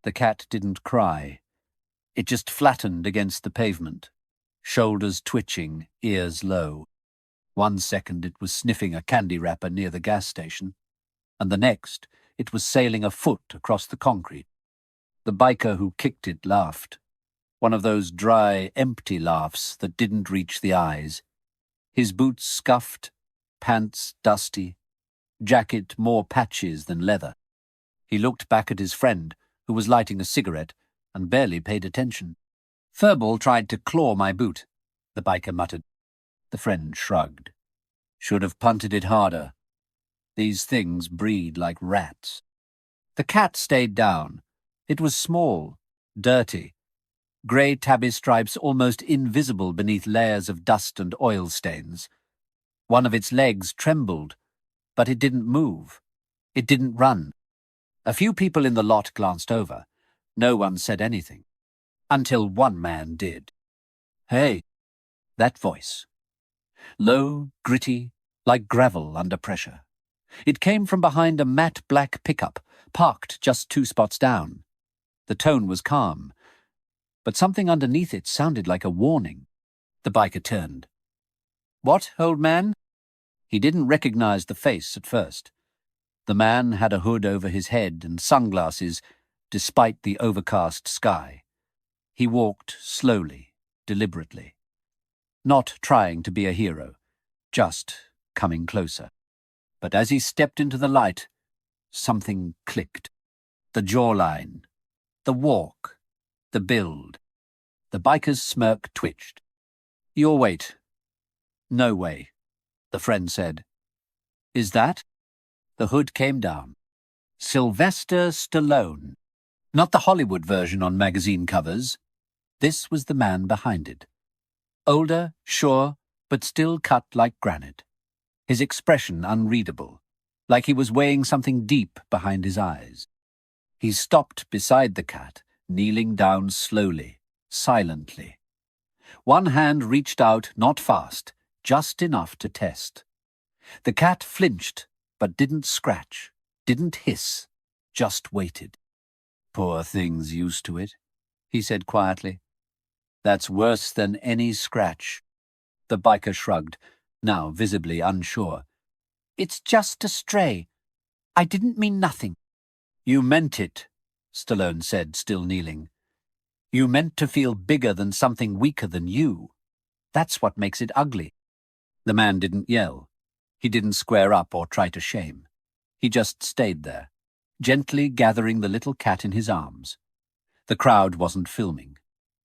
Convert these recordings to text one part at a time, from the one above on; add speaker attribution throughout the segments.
Speaker 1: The cat didn't cry. It just flattened against the pavement, shoulders twitching, ears low. 1 second it was sniffing a candy wrapper near the gas station, and the next it was sailing a foot across the concrete. The biker who kicked it laughed, one of those dry, empty laughs that didn't reach the eyes. His boots scuffed, pants dusty, jacket more patches than leather. He looked back at his friend, who was lighting a cigarette, and barely paid attention. "Furball tried to claw my boot," the biker muttered. The friend shrugged. "Should have punted it harder. These things breed like rats." The cat stayed down. It was small, dirty, grey tabby stripes almost invisible beneath layers of dust and oil stains. One of its legs trembled, but it didn't move. It didn't run. A few people in the lot glanced over. No one said anything. Until one man did. "Hey!" That voice. Low, gritty, like gravel under pressure. It came from behind a matte black pickup, parked just 2 spots down. The tone was calm, but something underneath it sounded like a warning. The biker turned. "What, old man?" He didn't recognize the face at first. The man had a hood over his head and sunglasses, despite the overcast sky. He walked slowly, deliberately. Not trying to be a hero, just coming closer. But as he stepped into the light, something clicked. The jawline, the walk, the build. The biker's smirk twitched. "Your weight." "No way," the friend said. "Is that?" The hood came down. Sylvester Stallone. Not the Hollywood version on magazine covers. This was the man behind it. Older, sure, but still cut like granite. His expression unreadable, like he was weighing something deep behind his eyes. He stopped beside the cat, kneeling down slowly, silently. One hand reached out, not fast, just enough to test. The cat flinched, but didn't scratch, didn't hiss, just waited. "Poor thing's used to it," he said quietly. "That's worse than any scratch." The biker shrugged, now visibly unsure. "It's just a stray. I didn't mean nothing." "You meant it," Stallone said, still kneeling. "You meant to feel bigger than something weaker than you. That's what makes it ugly." The man didn't yell. He didn't square up or try to shame. He just stayed there, gently gathering the little cat in his arms. The crowd wasn't filming.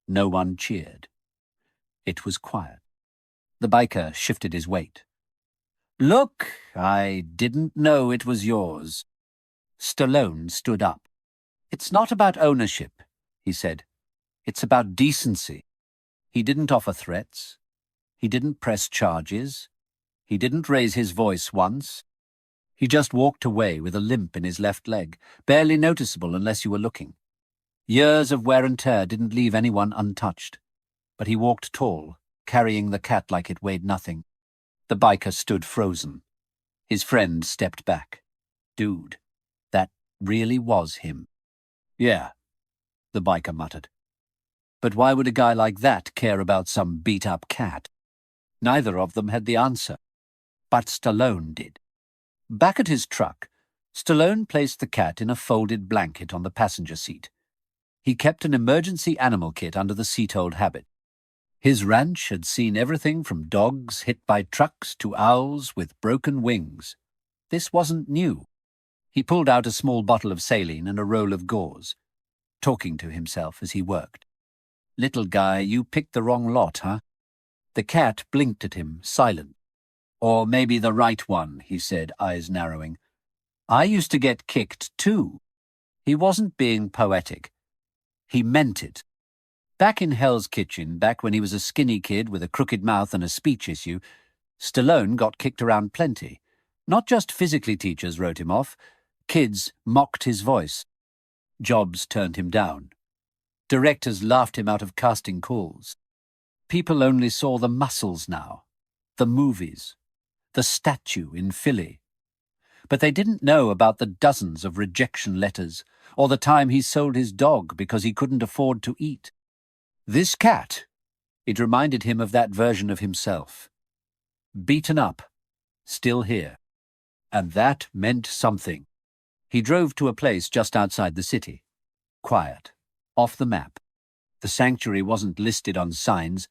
Speaker 1: No one cheered. It was quiet. The biker shifted his weight. "Look, I didn't know it was yours." Stallone stood up. "It's not about ownership," he said. "It's about decency." He didn't offer threats. He didn't press charges. He didn't raise his voice once. He just walked away with a limp in his left leg, barely noticeable unless you were looking. Years of wear and tear didn't leave anyone untouched. But he walked tall, carrying the cat like it weighed nothing. The biker stood frozen. His friend stepped back. "Dude, that really was him." "Yeah," the biker muttered. But why would a guy like that care about some beat-up cat? Neither of them had the answer. But Stallone did. Back at his truck, Stallone placed the cat in a folded blanket on the passenger seat. He kept an emergency animal kit under the seat-hold habit. His ranch had seen everything from dogs hit by trucks to owls with broken wings. This wasn't new. He pulled out a small bottle of saline and a roll of gauze, talking to himself as he worked. "Little guy, you picked the wrong lot, huh?" The cat blinked at him, silent. "Or maybe the right one," he said, eyes narrowing. "I used to get kicked too." He wasn't being poetic. He meant it. Back in Hell's Kitchen, back when he was a skinny kid with a crooked mouth and a speech issue, Stallone got kicked around plenty. Not just physically teachers wrote him off. Kids mocked his voice. Jobs turned him down. Directors laughed him out of casting calls. People only saw the muscles now, the movies, the statue in Philly. But they didn't know about the dozens of rejection letters, or the time he sold his dog because he couldn't afford to eat. This cat, it reminded him of that version of himself. Beaten up, still here. And that meant something. He drove to a place just outside the city. Quiet, off the map. The sanctuary wasn't listed on signs,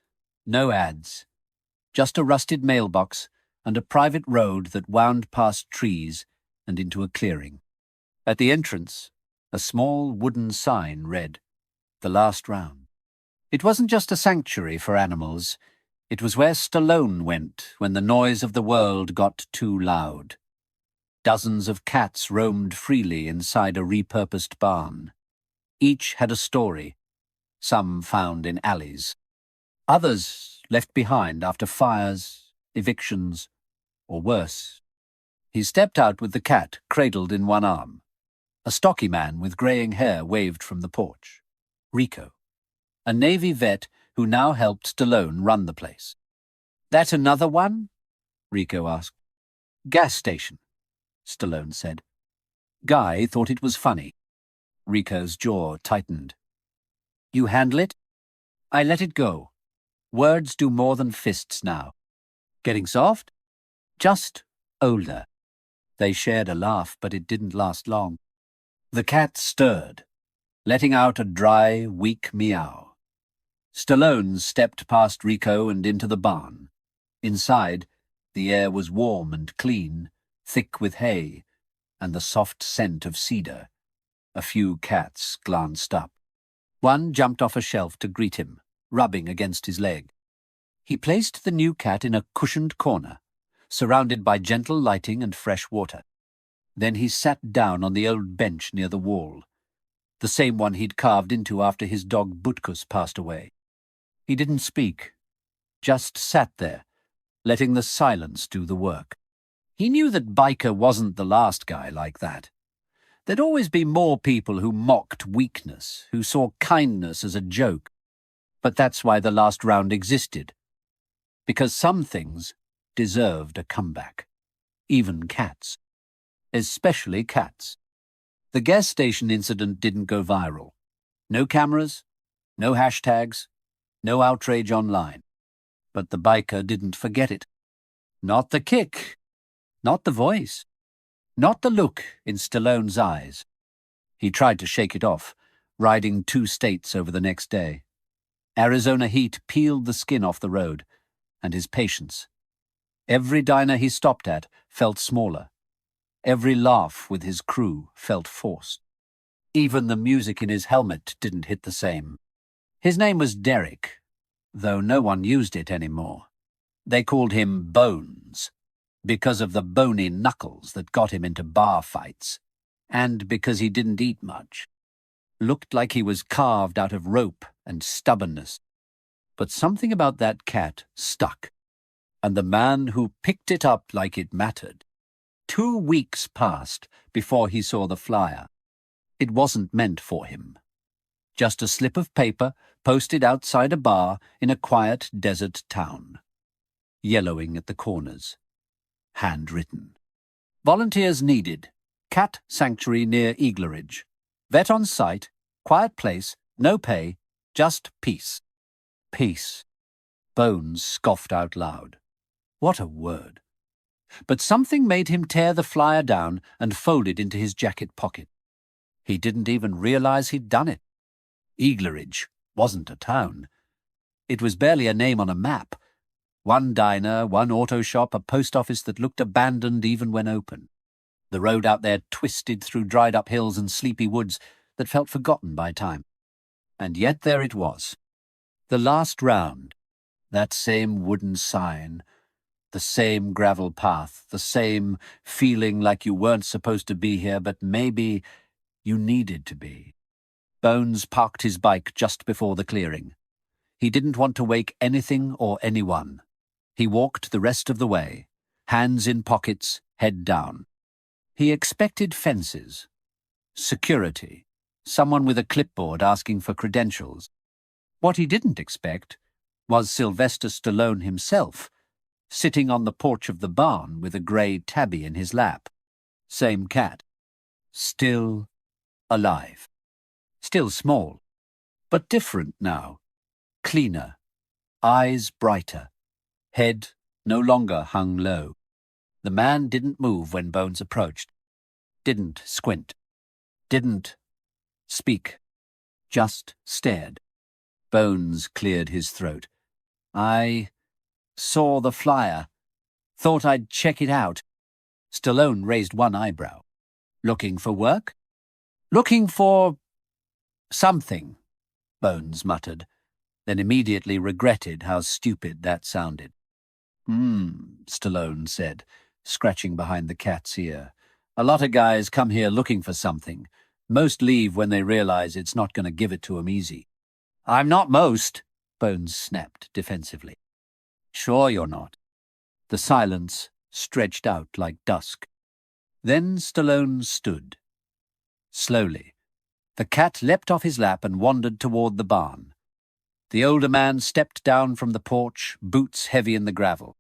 Speaker 1: no ads. Just a rusted mailbox and a private road that wound past trees and into a clearing. At the entrance, a small wooden sign read, "The Last Round." It wasn't just a sanctuary for animals. It was where Stallone went when the noise of the world got too loud. Dozens of cats roamed freely inside a repurposed barn. Each had a story, some found in alleys. Others left behind after fires, evictions, or worse. He stepped out with the cat cradled in one arm. A stocky man with greying hair waved from the porch. Rico, a Navy vet who now helped Stallone run the place. "That another one?" Rico asked. "Gas station," Stallone said. Guy thought it was funny. Rico's jaw tightened. "You handle it?" "I let it go. Words do more than fists now." "Getting soft?" "Just older." They shared a laugh, but it didn't last long. The cat stirred, letting out a dry, weak meow. Stallone stepped past Rico and into the barn. Inside, the air was warm and clean, thick with hay, and the soft scent of cedar. A few cats glanced up. One jumped off a shelf to greet him, rubbing against his leg. He placed the new cat in a cushioned corner, surrounded by gentle lighting and fresh water. Then he sat down on the old bench near the wall, the same one he'd carved into after his dog Butkus passed away. He didn't speak, just sat there, letting the silence do the work. He knew that Biker wasn't the last guy like that. There'd always be more people who mocked weakness, who saw kindness as a joke. But that's why the last round existed. Because some things deserved a comeback. Even cats. Especially cats. The gas station incident didn't go viral. No cameras, no hashtags, no outrage online. But the biker didn't forget it. Not the kick. Not the voice. Not the look in Stallone's eyes. He tried to shake it off, riding 2 states over the next day. Arizona heat peeled the skin off the road, and his patience. Every diner he stopped at felt smaller. Every laugh with his crew felt forced. Even the music in his helmet didn't hit the same. His name was Derek, though no one used it anymore. They called him Bones, because of the bony knuckles that got him into bar fights, and because he didn't eat much. Looked like he was carved out of rope and stubbornness. But something about that cat stuck, and the man who picked it up like it mattered. 2 weeks passed before he saw the flyer. It wasn't meant for him. Just a slip of paper posted outside a bar in a quiet desert town. Yellowing at the corners. Handwritten. Volunteers needed. Cat sanctuary near Eagleridge. Vet on site. Quiet place. No pay. Just peace. Peace. Bones scoffed out loud. What a word. But something made him tear the flyer down and fold it into his jacket pocket. He didn't even realize he'd done it. Eagleridge wasn't a town. It was barely a name on a map. 1 diner, 1 auto shop, a post office that looked abandoned even when open. The road out there twisted through dried-up hills and sleepy woods that felt forgotten by time. And yet there it was. The last round. That same wooden sign. The same gravel path. The same feeling like you weren't supposed to be here, but maybe you needed to be. Bones parked his bike just before the clearing. He didn't want to wake anything or anyone. He walked the rest of the way, hands in pockets, head down. He expected fences, security, someone with a clipboard asking for credentials. What he didn't expect was Sylvester Stallone himself, sitting on the porch of the barn with a grey tabby in his lap. Same cat. Still alive. Still small. But different now. Cleaner. Eyes brighter. Head no longer hung low. The man didn't move when Bones approached. Didn't squint. Didn't speak. Just stared. Bones cleared his throat. I saw the flyer. Thought I'd check it out. Stallone raised one eyebrow. Looking for work? Looking for something, Bones muttered, then immediately regretted how stupid that sounded. Stallone said, scratching behind the cat's ear. A lot of guys come here looking for something. Most leave when they realize it's not going to give it to 'em easy. I'm not most, Bones snapped defensively. Sure you're not. The silence stretched out like dusk. Then Stallone stood. Slowly, the cat leapt off his lap and wandered toward the barn. The older man stepped down from the porch, boots heavy in the gravel.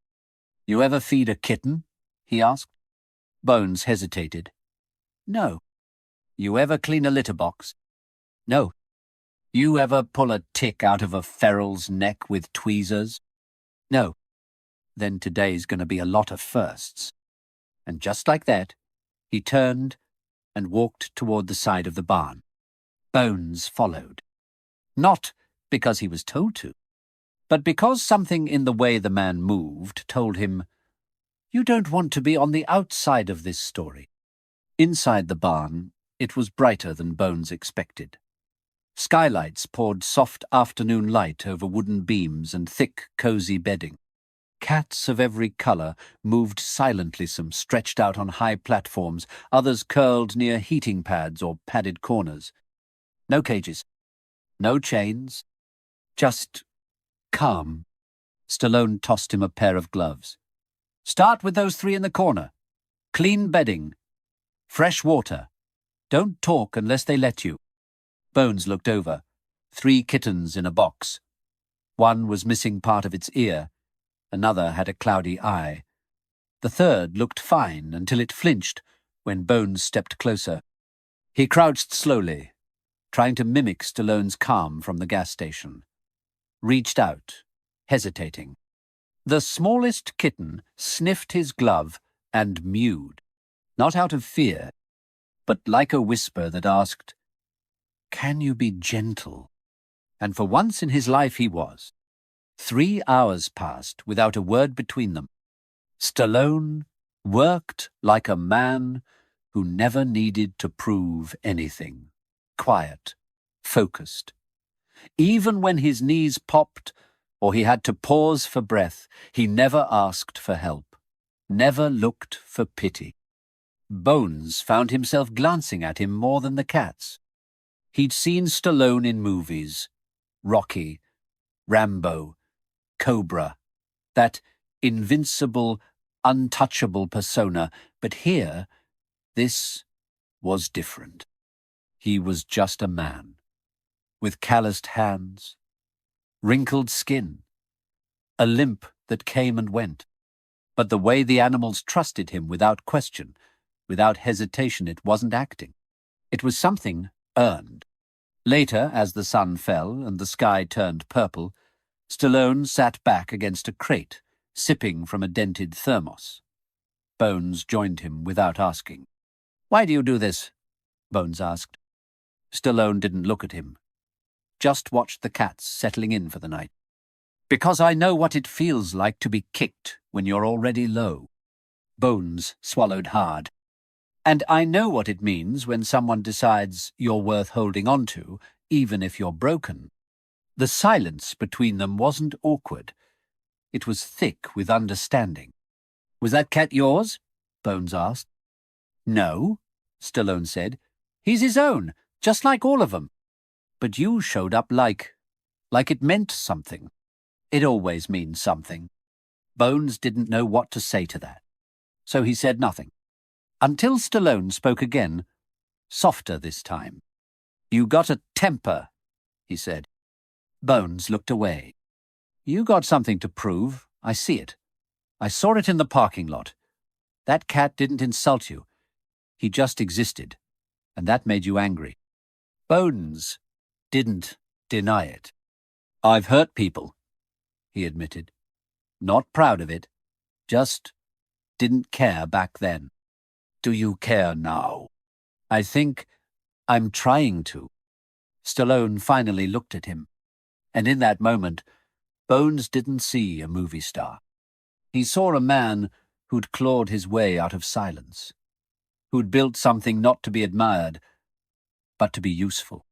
Speaker 1: You ever feed a kitten? He asked. Bones hesitated. No. You ever clean a litter box? No. You ever pull a tick out of a feral's neck with tweezers? No. Then today's going to be a lot of firsts. And just like that, he turned and walked toward the side of the barn. Bones followed. Not because he was told to, but because something in the way the man moved told him, you don't want to be on the outside of this story. Inside the barn, it was brighter than Bones expected. Skylights poured soft afternoon light over wooden beams and thick, cozy bedding. Cats of every colour moved silently, some stretched out on high platforms, others curled near heating pads or padded corners. No cages. No chains. Just calm. Stallone tossed him a pair of gloves. Start with those 3 in the corner. Clean bedding. Fresh water. Don't talk unless they let you. Bones looked over. 3 kittens in a box. One was missing part of its ear. Another had a cloudy eye. The third looked fine until it flinched when Bones stepped closer. He crouched slowly, trying to mimic Stallone's calm from the gas station. Reached out, hesitating. The smallest kitten sniffed his glove and mewed, not out of fear, but like a whisper that asked, Can you be gentle? And for once in his life he was. 3 hours passed without a word between them. Stallone worked like a man who never needed to prove anything. Quiet, focused. Even when his knees popped or he had to pause for breath, he never asked for help, never looked for pity. Bones found himself glancing at him more than the cats. He'd seen Stallone in movies, Rocky, Rambo, Cobra, that invincible, untouchable persona, but here, this was different. He was just a man, with calloused hands, wrinkled skin, a limp that came and went. But the way the animals trusted him without question, without hesitation, it wasn't acting. It was something earned. Later, as the sun fell and the sky turned purple, Stallone sat back against a crate, sipping from a dented thermos. Bones joined him without asking. Why do you do this? Bones asked. Stallone didn't look at him, just watched the cats settling in for the night. Because I know what it feels like to be kicked when you're already low. Bones swallowed hard. And I know what it means when someone decides you're worth holding on to, even if you're broken. The silence between them wasn't awkward. It was thick with understanding. Was that cat yours? Bones asked. No, Stallone said. He's his own, just like all of them. But you showed up like it meant something. It always means something. Bones didn't know what to say to that, so he said nothing. Until Stallone spoke again, softer this time. You got a temper, he said. Bones looked away. You got something to prove. I see it. I saw it in the parking lot. That cat didn't insult you. He just existed, and that made you angry. Bones didn't deny it. I've hurt people, he admitted. Not proud of it, just didn't care back then. Do you care now? I think I'm trying to. Stallone finally looked at him, and in that moment, Bones didn't see a movie star. He saw a man who'd clawed his way out of silence, who'd built something not to be admired, but to be useful.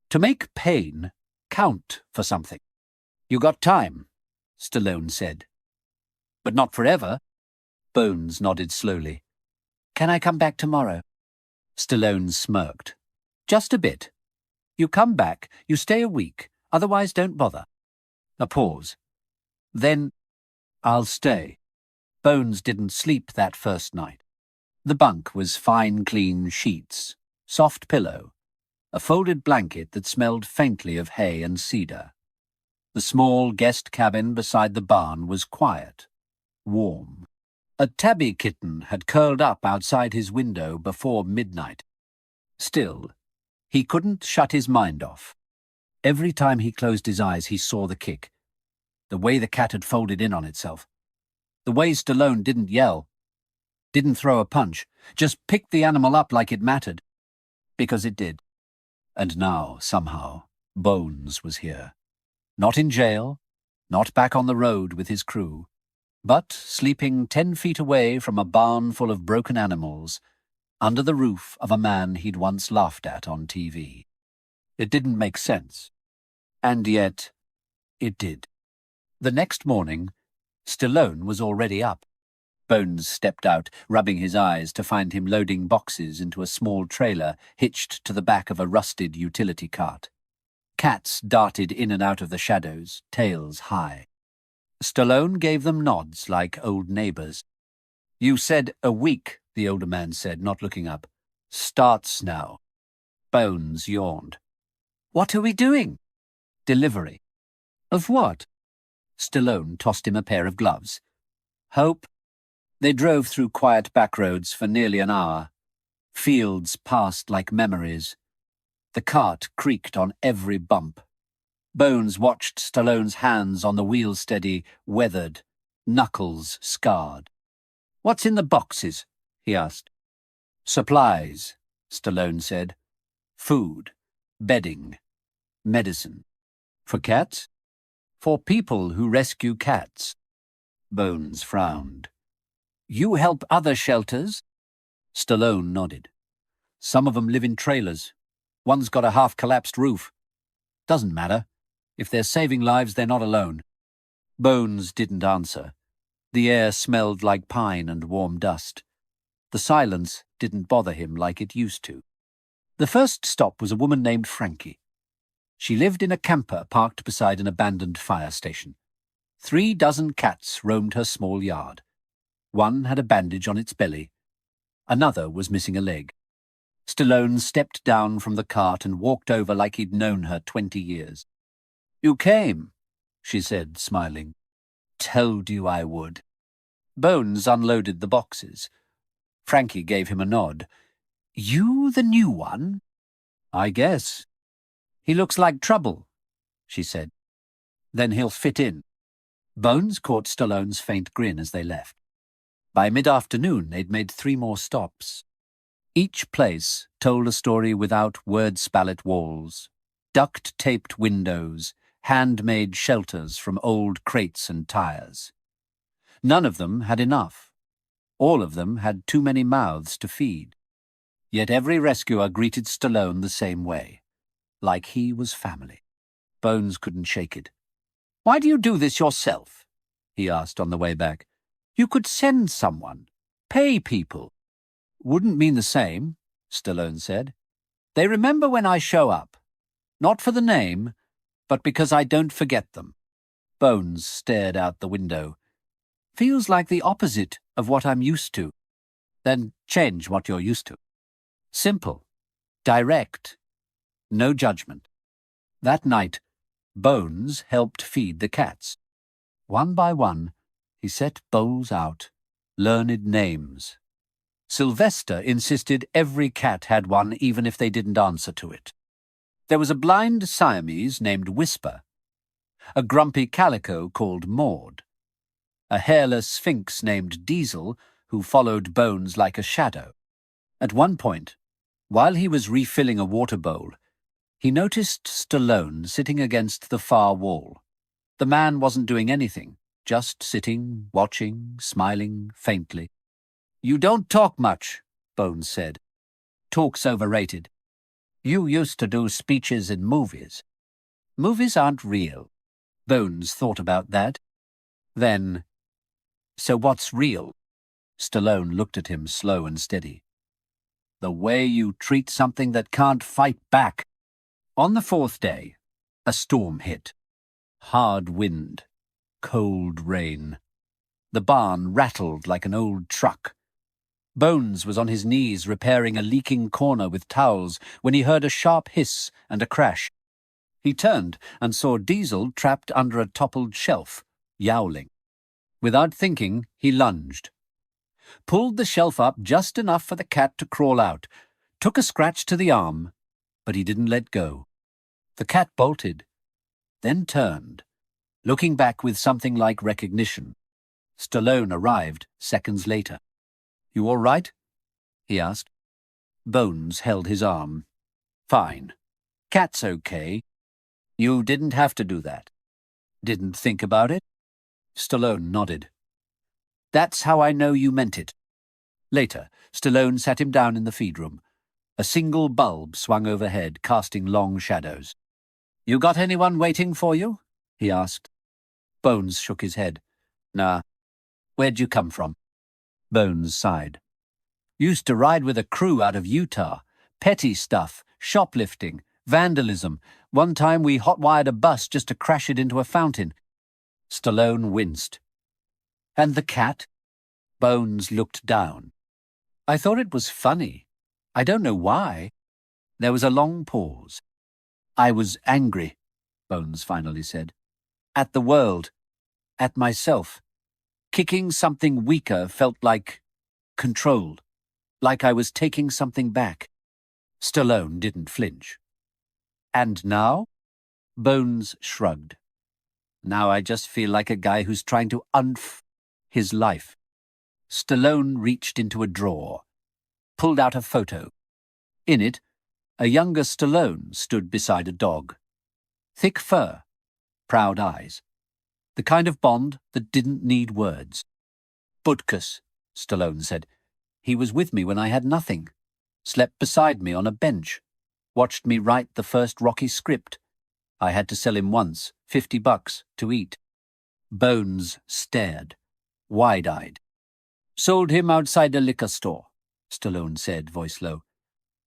Speaker 1: To make pain count for something. You got time, Stallone said. But not forever. Bones nodded slowly. Can I come back tomorrow? Stallone smirked. Just a bit. You come back, you stay a week, otherwise don't bother. A pause. Then, I'll stay. Bones didn't sleep that first night. The bunk was fine, clean sheets, soft pillow, a folded blanket that smelled faintly of hay and cedar. The small guest cabin beside the barn was quiet, warm. A tabby kitten had curled up outside his window before midnight. Still, he couldn't shut his mind off. Every time he closed his eyes, he saw the kick. The way the cat had folded in on itself. The way Stallone didn't yell, didn't throw a punch, just picked the animal up like it mattered. Because it did. And now, somehow, Bones was here. Not in jail, not back on the road with his crew, but sleeping 10 feet away from a barn full of broken animals, under the roof of a man he'd once laughed at on TV. It didn't make sense. And yet, it did. The next morning, Stallone was already up. Bones stepped out, rubbing his eyes, to find him loading boxes into a small trailer hitched to the back of a rusted utility cart. Cats darted in and out of the shadows, tails high. Stallone gave them nods like old neighbors. You said a week, the older man said, not looking up. Starts now. Bones yawned. What are we doing? Delivery. Of what? Stallone tossed him a pair of gloves. Hope. They drove through quiet back roads for nearly an hour. Fields passed like memories. The cart creaked on every bump. Bones watched Stallone's hands on the wheel steady, weathered, knuckles scarred. What's in the boxes? He asked. Supplies, Stallone said. Food, bedding, medicine. For cats? For people who rescue cats. Bones frowned. You help other shelters? Stallone nodded. Some of them live in trailers. One's got a half-collapsed roof. Doesn't matter. If they're saving lives, they're not alone. Bones didn't answer. The air smelled like pine and warm dust. The silence didn't bother him like it used to. The first stop was a woman named Frankie. She lived in a camper parked beside an abandoned fire station. 3 dozen cats roamed her small yard. One had a bandage on its belly. Another was missing a leg. Stallone stepped down from the cart and walked over like he'd known her 20 years. You came, she said, smiling. Told you I would. Bones unloaded the boxes. Frankie gave him a nod. You the new one? I guess. He looks like trouble, she said. Then he'll fit in. Bones caught Stallone's faint grin as they left. By mid-afternoon, they'd made 3 more stops. Each place told a story without word-spallet walls, duct-taped windows, handmade shelters from old crates and tires. None of them had enough. All of them had too many mouths to feed. Yet every rescuer greeted Stallone the same way, like he was family. Bones couldn't shake it. Why do you do this yourself? He asked on the way back. You could send someone, pay people. Wouldn't mean the same, Stallone said. They remember when I show up. Not for the name, but because I don't forget them. Bones stared out the window. Feels like the opposite of what I'm used to. Then change what you're used to. Simple. Direct. No judgment. That night, Bones helped feed the cats. One by one, he set bowls out, learned names. Sylvester insisted every cat had one even if they didn't answer to it. There was a blind Siamese named Whisper, a grumpy calico called Maud, a hairless sphinx named Diesel who followed Bones like a shadow. At one point, while he was refilling a water bowl, he noticed Stallone sitting against the far wall. The man wasn't doing anything, just sitting, watching, smiling faintly. "You don't talk much," Bones said. "Talk's overrated. You used to do speeches in movies." "Movies aren't real." Bones thought about that. Then, "So what's real?" Stallone looked at him slow and steady. "The way you treat something that can't fight back." On the fourth day, a storm hit. Hard wind, cold rain. The barn rattled like an old truck. Bones was on his knees repairing a leaking corner with towels when he heard a sharp hiss and a crash. He turned and saw Diesel trapped under a toppled shelf, yowling. Without thinking, he lunged, pulled the shelf up just enough for the cat to crawl out, took a scratch to the arm, but he didn't let go. The cat bolted, then turned, looking back with something like recognition. Stallone arrived seconds later. "You all right?" he asked. Bones held his arm. "Fine. Cat's okay. You didn't have to do that." "Didn't think about it?" Stallone nodded. "That's how I know you meant it." Later, Stallone sat him down in the feed room. A single bulb swung overhead, casting long shadows. "You got anyone waiting for you?" he asked. Bones shook his head. "Nah. Where'd you come from?" Bones sighed. "Used to ride with a crew out of Utah. Petty stuff, shoplifting, vandalism. One time we hot-wired a bus just to crash it into a fountain." Stallone winced. "And the cat?" Bones looked down. "I thought it was funny. I don't know why." There was a long pause. "I was angry," Bones finally said. "At the world. At myself. Kicking something weaker felt like control. Like I was taking something back." Stallone didn't flinch. "And now?" Bones shrugged. "Now I just feel like a guy who's trying to his life." Stallone reached into a drawer, pulled out a photo. In it, a younger Stallone stood beside a dog. Thick fur, proud eyes. The kind of bond that didn't need words. "Butkus," Stallone said. "He was with me when I had nothing. Slept beside me on a bench. Watched me write the first Rocky script. I had to sell him once, $50 to eat." Bones stared, wide-eyed. "Sold him outside a liquor store," Stallone said, voice low.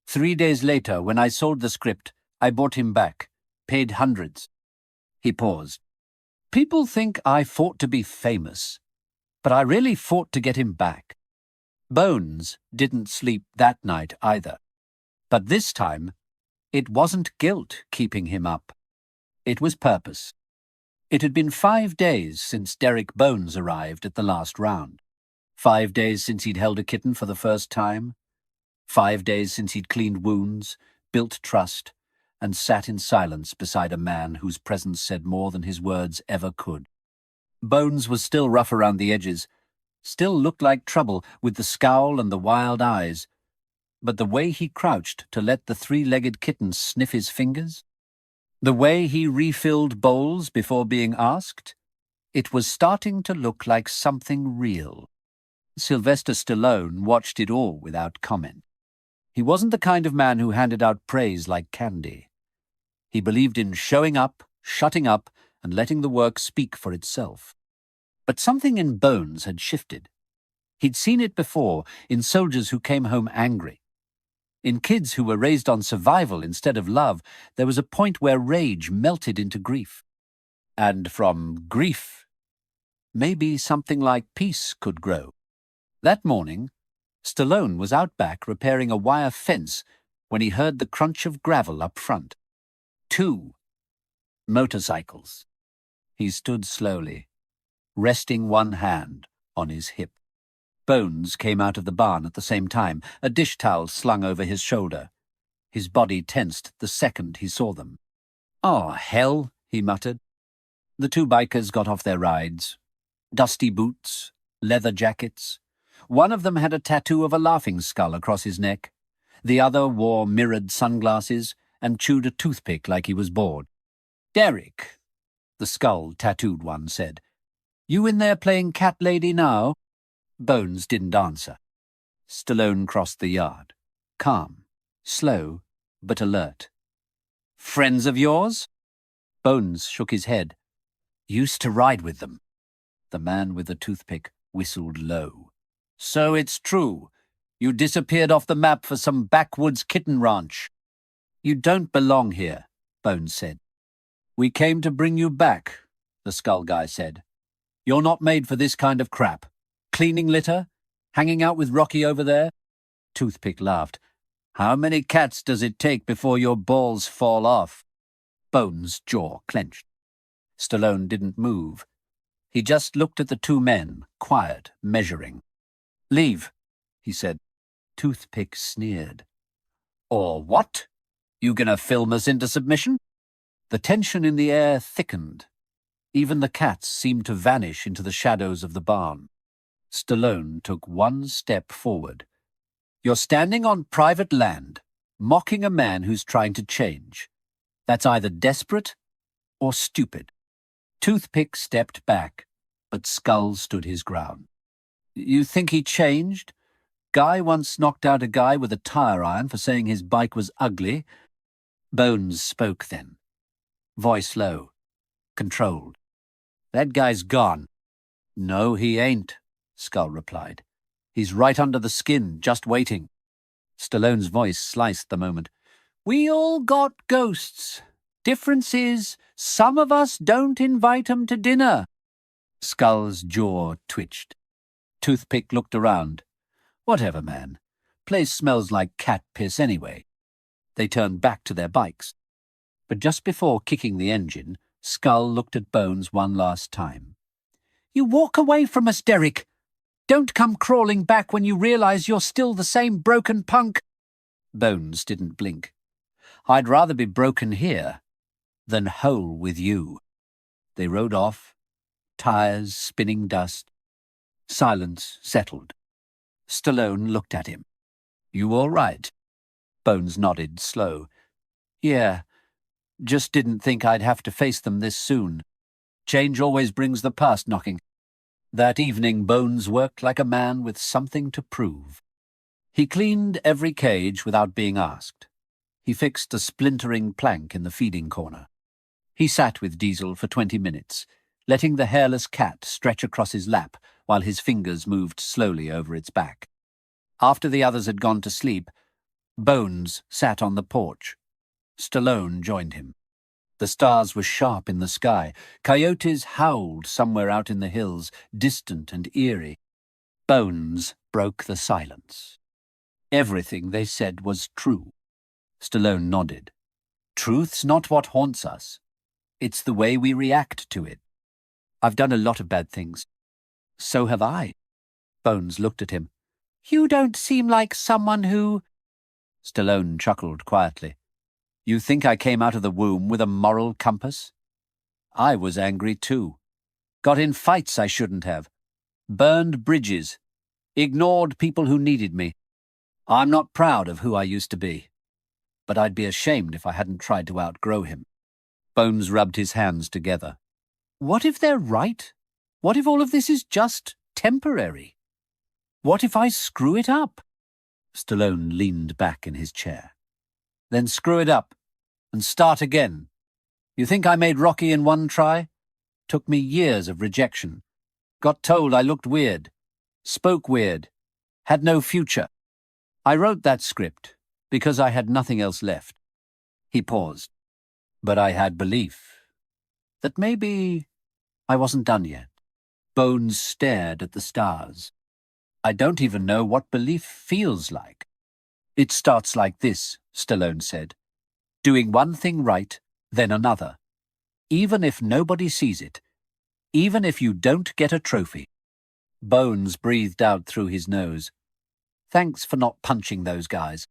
Speaker 1: 3 days later, when I sold the script, I bought him back. Paid hundreds." He paused. "People think I fought to be famous, but I really fought to get him back." Bones didn't sleep that night either. But this time, it wasn't guilt keeping him up. It was purpose. It had been 5 days since Derek Bones arrived at the last round. 5 days since he'd held a kitten for the first time. 5 days since he'd cleaned wounds, built trust, and sat in silence beside a man whose presence said more than his words ever could. Bones was still rough around the edges, still looked like trouble with the scowl and the wild eyes, but the way he crouched to let the 3-legged kitten sniff his fingers, the way he refilled bowls before being asked, it was starting to look like something real. Sylvester Stallone watched it all without comment. He wasn't the kind of man who handed out praise like candy. He believed in showing up, shutting up, and letting the work speak for itself. But something in Bones had shifted. He'd seen it before in soldiers who came home angry. In kids who were raised on survival instead of love, there was a point where rage melted into grief. And from grief, maybe something like peace could grow. That morning, Stallone was out back repairing a wire fence when he heard the crunch of gravel up front. 2 motorcycles. He stood slowly, resting one hand on his hip. Bones came out of the barn at the same time, a dish towel slung over his shoulder. His body tensed the second he saw them. "Oh, hell," he muttered. The two bikers got off their rides. Dusty boots, leather jackets. One of them had a tattoo of a laughing skull across his neck. The other wore mirrored sunglasses and chewed a toothpick like he was bored. "Derek," the skull-tattooed one said, "you in there playing cat lady now?" Bones didn't answer. Stallone crossed the yard, calm, slow, but alert. "Friends of yours?" Bones shook his head. "Used to ride with them." The man with the toothpick whistled low. "So it's true. You disappeared off the map for some backwoods kitten ranch." "You don't belong here," Bones said. "We came to bring you back," the skull guy said. "You're not made for this kind of crap. Cleaning litter? Hanging out with Rocky over there?" Toothpick laughed. "How many cats does it take before your balls fall off?" Bones' jaw clenched. Stallone didn't move. He just looked at the two men, quiet, measuring. "Leave," he said. Toothpick sneered. "Or what? You gonna film us into submission?" The tension in the air thickened. Even the cats seemed to vanish into the shadows of the barn. Stallone took one step forward. "You're standing on private land, mocking a man who's trying to change. That's either desperate or stupid." Toothpick stepped back, but Skull stood his ground. "You think he changed? Guy once knocked out a guy with a tire iron for saying his bike was ugly." Bones spoke then. Voice low, controlled. "That guy's gone." "No, he ain't," Skull replied. "He's right under the skin, just waiting." Stallone's voice sliced the moment. "We all got ghosts. Difference is, some of us don't invite 'em to dinner." Skull's jaw twitched. Toothpick looked around. "Whatever, man. Place smells like cat piss anyway." They turned back to their bikes. But just before kicking the engine, Skull looked at Bones one last time. "You walk away from us, Derek. Don't come crawling back when you realize you're still the same broken punk." Bones didn't blink. "I'd rather be broken here than whole with you." They rode off, tires spinning dust. Silence settled. Stallone looked at him. "You all right?" Bones nodded, slow. "Yeah, just didn't think I'd have to face them this soon. Change always brings the past knocking." That evening Bones worked like a man with something to prove. He cleaned every cage without being asked. He fixed a splintering plank in the feeding corner. He sat with Diesel for 20 minutes, letting the hairless cat stretch across his lap while his fingers moved slowly over its back. After the others had gone to sleep, Bones sat on the porch. Stallone joined him. The stars were sharp in the sky. Coyotes howled somewhere out in the hills, distant and eerie. Bones broke the silence. Everything they said was true. Stallone nodded. "Truth's not what haunts us. It's the way we react to it. I've done a lot of bad things." "So have I." Bones looked at him. "You don't seem like someone who—" Stallone chuckled quietly. "You think I came out of the womb with a moral compass? I was angry too. Got in fights I shouldn't have. Burned bridges. Ignored people who needed me. I'm not proud of who I used to be. But I'd be ashamed if I hadn't tried to outgrow him." Bones rubbed his hands together. "What if they're right? What if all of this is just temporary? What if I screw it up?" Stallone leaned back in his chair. "Then screw it up and start again. You think I made Rocky in one try? Took me years of rejection. Got told I looked weird. Spoke weird. Had no future. I wrote that script because I had nothing else left." He paused. "But I had belief that maybe I wasn't done yet." Bones stared at the stars. "I don't even know what belief feels like." "It starts like this," Stallone said. "Doing one thing right, then another. Even if nobody sees it. Even if you don't get a trophy. Bones breathed out through his nose. "Thanks for not punching those guys."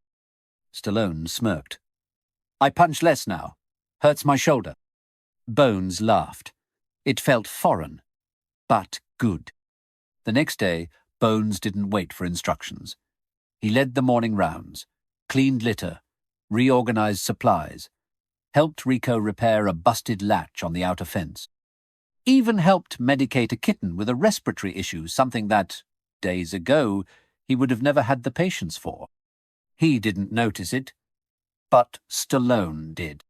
Speaker 1: Stallone smirked. "I punch less now. Hurts my shoulder." Bones laughed. It felt foreign, but good. The next day, Bones didn't wait for instructions. He led the morning rounds, cleaned litter, reorganized supplies, helped Rico repair a busted latch on the outer fence, even helped medicate a kitten with a respiratory issue, something that, days ago, he would have never had the patience for. He didn't notice it, but Stallone did.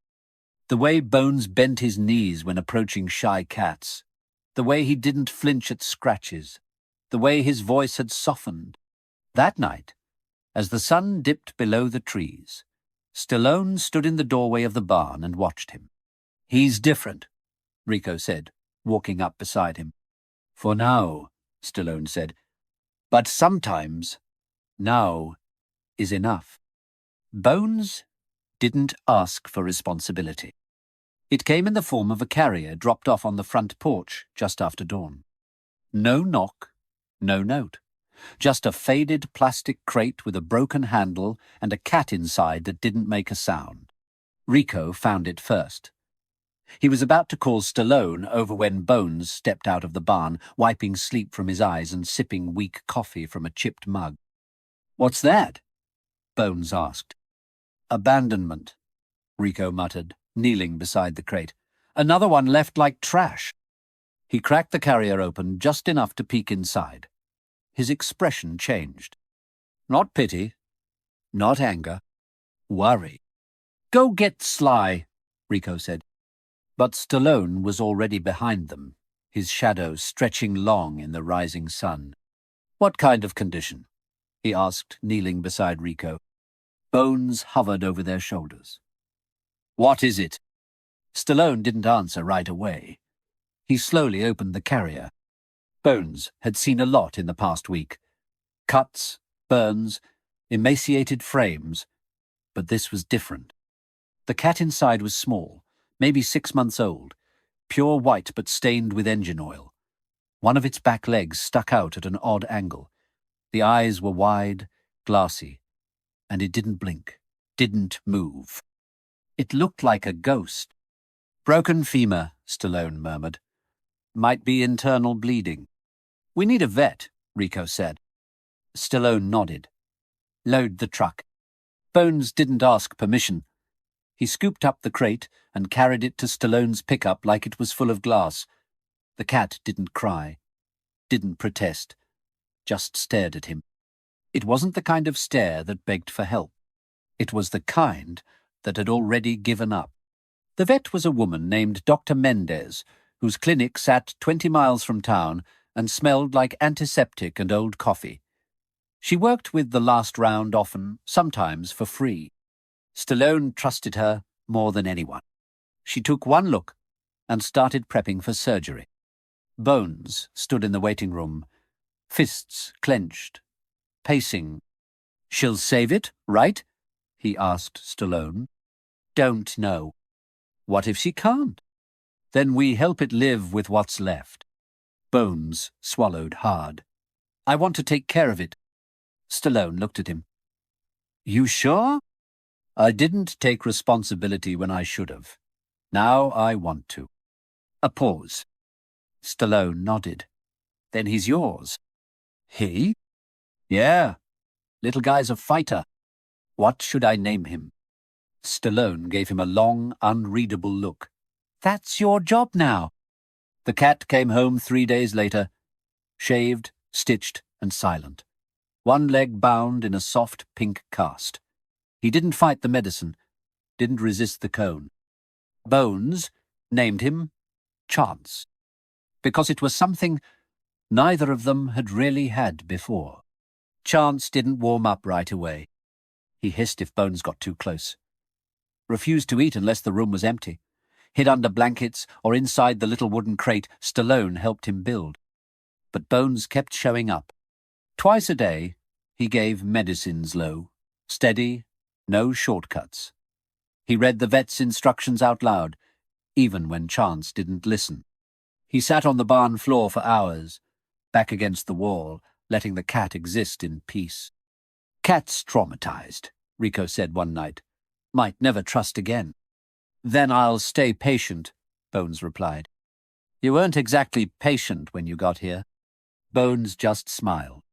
Speaker 1: The way Bones bent his knees when approaching shy cats, the way he didn't flinch at scratches, the way his voice had softened. That night, as the sun dipped below the trees, Stallone stood in the doorway of the barn and watched him. "He's different," Rico said, walking up beside him. "For now," Stallone said. "But sometimes, now is enough." Bones didn't ask for responsibility. It came in the form of a carrier dropped off on the front porch just after dawn. No knock, no note. Just a faded plastic crate with a broken handle and a cat inside that didn't make a sound. Rico found it first. He was about to call Stallone over when Bones stepped out of the barn, wiping sleep from his eyes and sipping weak coffee from a chipped mug. "What's that?" Bones asked. "Abandonment," Rico muttered, kneeling beside the crate. "Another one left like trash." He cracked the carrier open just enough to peek inside. His expression changed. Not pity, not anger, worry. "Go get Sly," Rico said. But Stallone was already behind them, his shadow stretching long in the rising sun. "What kind of condition?" he asked, kneeling beside Rico. Bones hovered over their shoulders. "What is it?" Stallone didn't answer right away. He slowly opened the carrier. Bones had seen a lot in the past week. Cuts, burns, emaciated frames. But this was different. The cat inside was small, maybe 6 months old, pure white but stained with engine oil. One of its back legs stuck out at an odd angle. The eyes were wide, glassy, and it didn't blink, didn't move. It looked like a ghost. "Broken femur," Stallone murmured. "Might be internal bleeding." "We need a vet," Rico said. Stallone nodded. "Load the truck." Bones didn't ask permission. He scooped up the crate and carried it to Stallone's pickup like it was full of glass. The cat didn't cry, didn't protest, just stared at him. It wasn't the kind of stare that begged for help. It was the kind that had already given up. The vet was a woman named Dr. Mendez, whose clinic sat 20 miles from town and smelled like antiseptic and old coffee. She worked with the last round often, sometimes for free. Stallone trusted her more than anyone. She took one look and started prepping for surgery. Bones stood in the waiting room, fists clenched, pacing. "She'll save it, right?" he asked Stallone. "Don't know." "What if she can't?" "Then we help it live with what's left." Bones swallowed hard. "I want to take care of it." Stallone looked at him. "You sure?" "I didn't take responsibility when I should have. Now I want to." A pause. Stallone nodded. "Then he's yours." "He?" "Yeah. Little guy's a fighter. What should I name him?" Stallone gave him a long, unreadable look. "That's your job now." The cat came home 3 days later, shaved, stitched, and silent. One leg bound in a soft pink cast. He didn't fight the medicine, didn't resist the cone. Bones named him Chance, because it was something neither of them had really had before. Chance didn't warm up right away. He hissed if Bones got too close. Refused to eat unless the room was empty. Hid under blankets or inside the little wooden crate Stallone helped him build. But Bones kept showing up. Twice a day, he gave medicines low, steady, no shortcuts. He read the vet's instructions out loud, even when Chance didn't listen. He sat on the barn floor for hours, back against the wall, letting the cat exist in peace. "Cat's traumatized," Rico said one night. "Might never trust again." "Then I'll stay patient," Bones replied. "You weren't exactly patient when you got here." Bones just smiled.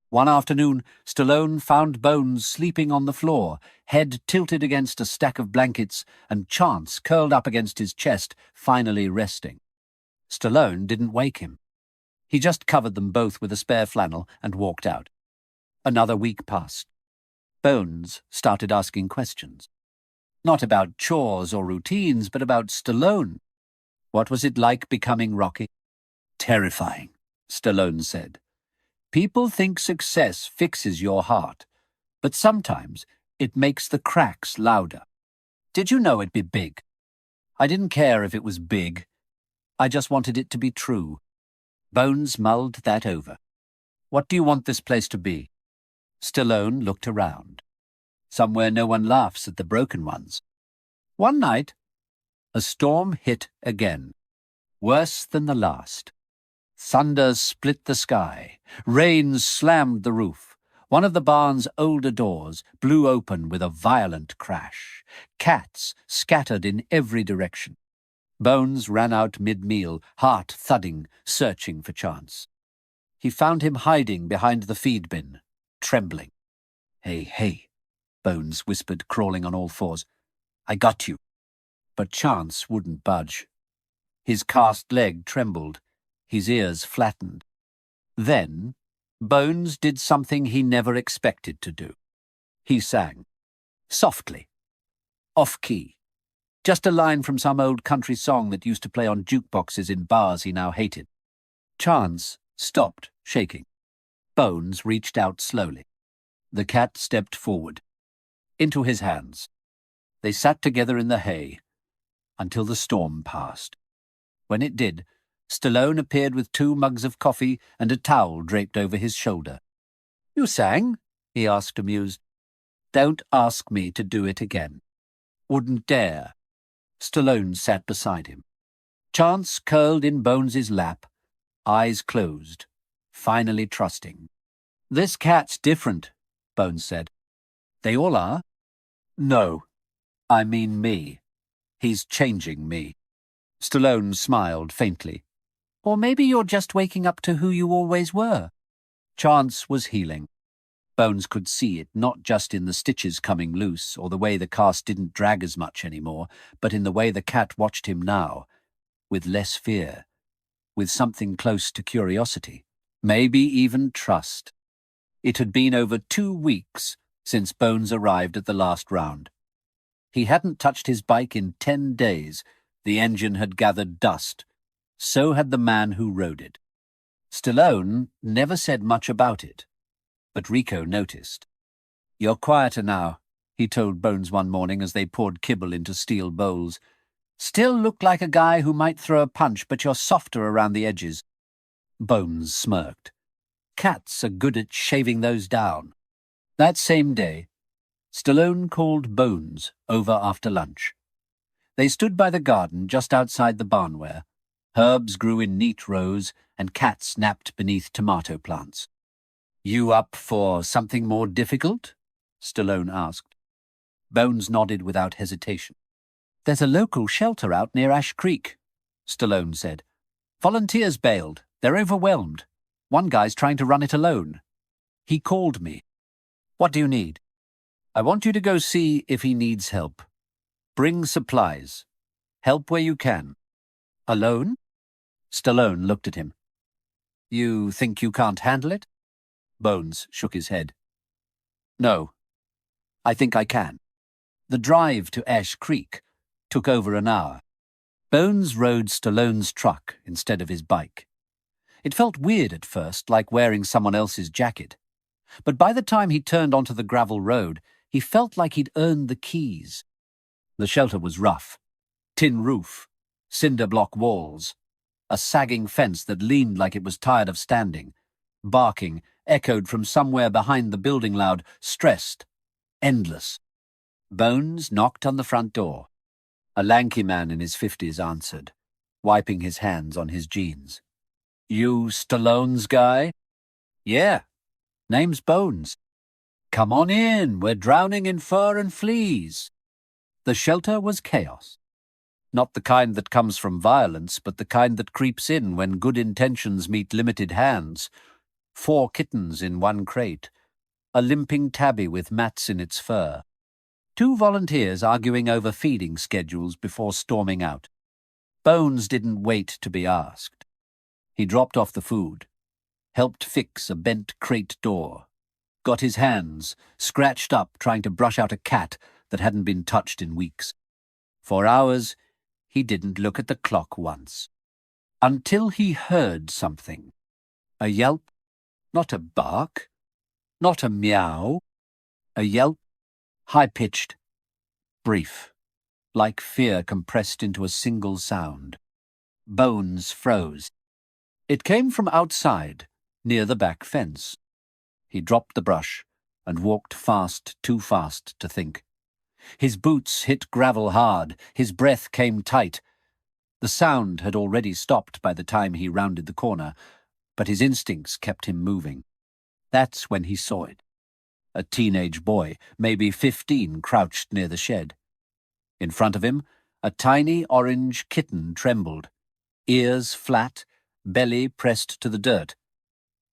Speaker 1: One afternoon, Stallone found Bones sleeping on the floor, head tilted against a stack of blankets, and Chance curled up against his chest, finally resting. Stallone didn't wake him. He just covered them both with a spare flannel and walked out. Another week passed. Bones started asking questions. Not about chores or routines, but about Stallone. What was it like becoming Rocky? "Terrifying," Stallone said. "People think success fixes your heart, but sometimes it makes the cracks louder. Did you know it'd be big? I didn't care if it was big. I just wanted it to be true." Bones mulled that over. "What do you want this place to be?" Stallone looked around. "Somewhere no one laughs at the broken ones." One night, a storm hit again, worse than the last. Thunder split the sky. Rain slammed the roof. One of the barn's older doors blew open with a violent crash. Cats scattered in every direction. Bones ran out mid-meal, heart thudding, searching for Chance. He found him hiding behind the feed bin, trembling. Hey, Bones whispered, crawling on all fours. "I got you." But Chance wouldn't budge. His cast leg trembled. His ears flattened. Then, Bones did something he never expected to do. He sang. Softly. Off-key. Just a line from some old country song that used to play on jukeboxes in bars he now hated. Chance stopped, shaking. Bones reached out slowly. The cat stepped forward. Into his hands. They sat together in the hay until the storm passed. When it did, Stallone appeared with 2 mugs of coffee and a towel draped over his shoulder. "You sang?" he asked, amused. "Don't ask me to do it again." "Wouldn't dare." Stallone sat beside him. Chance curled in Bones's lap, eyes closed, finally trusting. "This cat's different," Bones said. "They all are." "No, I mean me. He's changing me." Stallone smiled faintly. "Or maybe you're just waking up to who you always were." Chance was healing. Bones could see it, not just in the stitches coming loose or the way the cast didn't drag as much anymore, but in the way the cat watched him now, with less fear, with something close to curiosity, maybe even trust. It had been over 2 weeks since Bones arrived at the last round. He hadn't touched his bike in 10 days. The engine had gathered dust. So had the man who rode it. Stallone never said much about it, but Rico noticed. "You're quieter now," he told Bones one morning as they poured kibble into steel bowls. "Still look like a guy who might throw a punch, but you're softer around the edges." Bones smirked. Cats are good at shaving those down. That same day, Stallone called Bones over after lunch. They stood by the garden just outside the barnware. Herbs grew in neat rows, and cats napped beneath tomato plants. "You up for something more difficult?" Stallone asked. Bones nodded without hesitation. "There's a local shelter out near Ash Creek," Stallone said. "Volunteers bailed. They're overwhelmed. One guy's trying to run it alone. He called me." "What do you need?" "I want you to go see if he needs help. Bring supplies. Help where you can." "Alone?" Stallone looked at him. "You think you can't handle it?" Bones shook his head. "No, I think I can." The drive to Ash Creek took over an hour. Bones rode Stallone's truck instead of his bike. It felt weird at first, like wearing someone else's jacket. But by the time he turned onto the gravel road, he felt like he'd earned the keys. The shelter was rough. Tin roof, cinder block walls, a sagging fence that leaned like it was tired of standing. Barking echoed from somewhere behind the building loud, stressed, endless. Bones knocked on the front door. A lanky man in his 50s answered, wiping his hands on his jeans. You Stallone's guy? Yeah, name's Bones. Come on in, we're drowning in fur and fleas. The shelter was chaos. Not the kind that comes from violence, but the kind that creeps in when good intentions meet limited hands. 4 kittens in one crate, a limping tabby with mats in its fur. 2 volunteers arguing over feeding schedules before storming out. Bones didn't wait to be asked. He dropped off the food, helped fix a bent crate door, got his hands scratched up trying to brush out a cat that hadn't been touched in weeks. For hours, he didn't look at the clock once. Until he heard something. A yelp, not a bark, not a meow. A yelp, high-pitched, brief, like fear compressed into a single sound. Bones froze. It came from outside, near the back fence. He dropped the brush and walked fast, too fast to think. His boots hit gravel hard, his breath came tight. The sound had already stopped by the time he rounded the corner, but his instincts kept him moving. That's when he saw it. A teenage boy, maybe 15, crouched near the shed. In front of him, a tiny orange kitten trembled, ears flat, belly pressed to the dirt.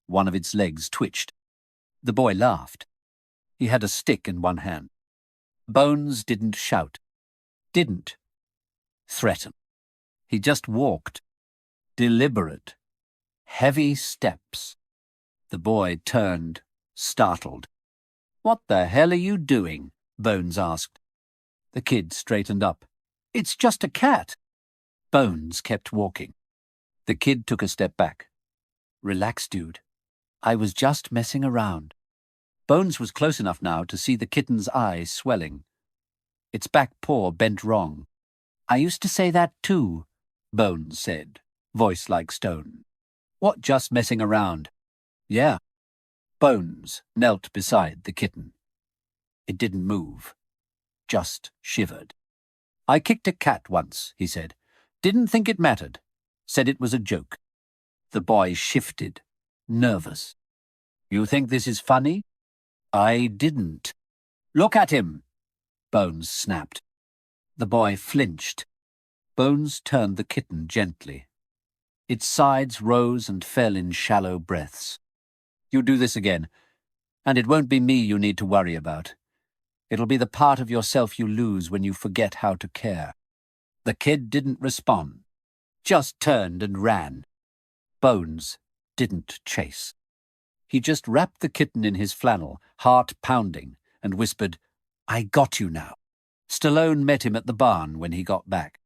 Speaker 1: One of its legs twitched. The boy laughed. He had a stick in one hand. Bones didn't shout. Didn't threaten. He just walked. Deliberate. Heavy steps. The boy turned, startled. "What the hell are you doing?" Bones asked. The kid straightened up. "It's just a cat." Bones kept walking. The kid took a step back. "Relax, dude. I was just messing around." Bones was close enough now to see the kitten's eye swelling. Its back paw bent wrong. "I used to say that too," Bones said, voice like stone. "What, just messing around?" "Yeah." Bones knelt beside the kitten. It didn't move, just shivered. "I kicked a cat once," he said. "Didn't think it mattered. Said it was a joke." The boy shifted, nervous. "You think this is funny?" "I didn't." "Look at him," Bones snapped. The boy flinched. Bones turned the kitten gently. Its sides rose and fell in shallow breaths. "You do this again, and it won't be me you need to worry about. It'll be the part of yourself you lose when you forget how to care." The kid didn't respond, just turned and ran. Bones didn't chase. He just wrapped the kitten in his flannel, heart pounding, and whispered, "I got you now." Stallone met him at the barn when he got back.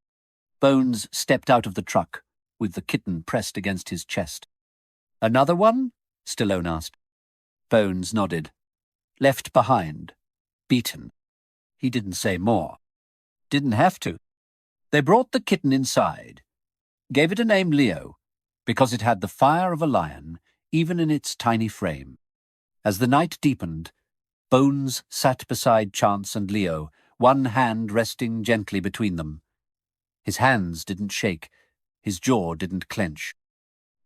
Speaker 1: Bones stepped out of the truck, with the kitten pressed against his chest. "Another one?" Stallone asked. Bones nodded. "Left behind. Beaten." He didn't say more. Didn't have to. They brought the kitten inside. Gave it a name Leo, because it had the fire of a lion, even in its tiny frame. As the night deepened, Bones sat beside Chance and Leo, one hand resting gently between them. His hands didn't shake, his jaw didn't clench.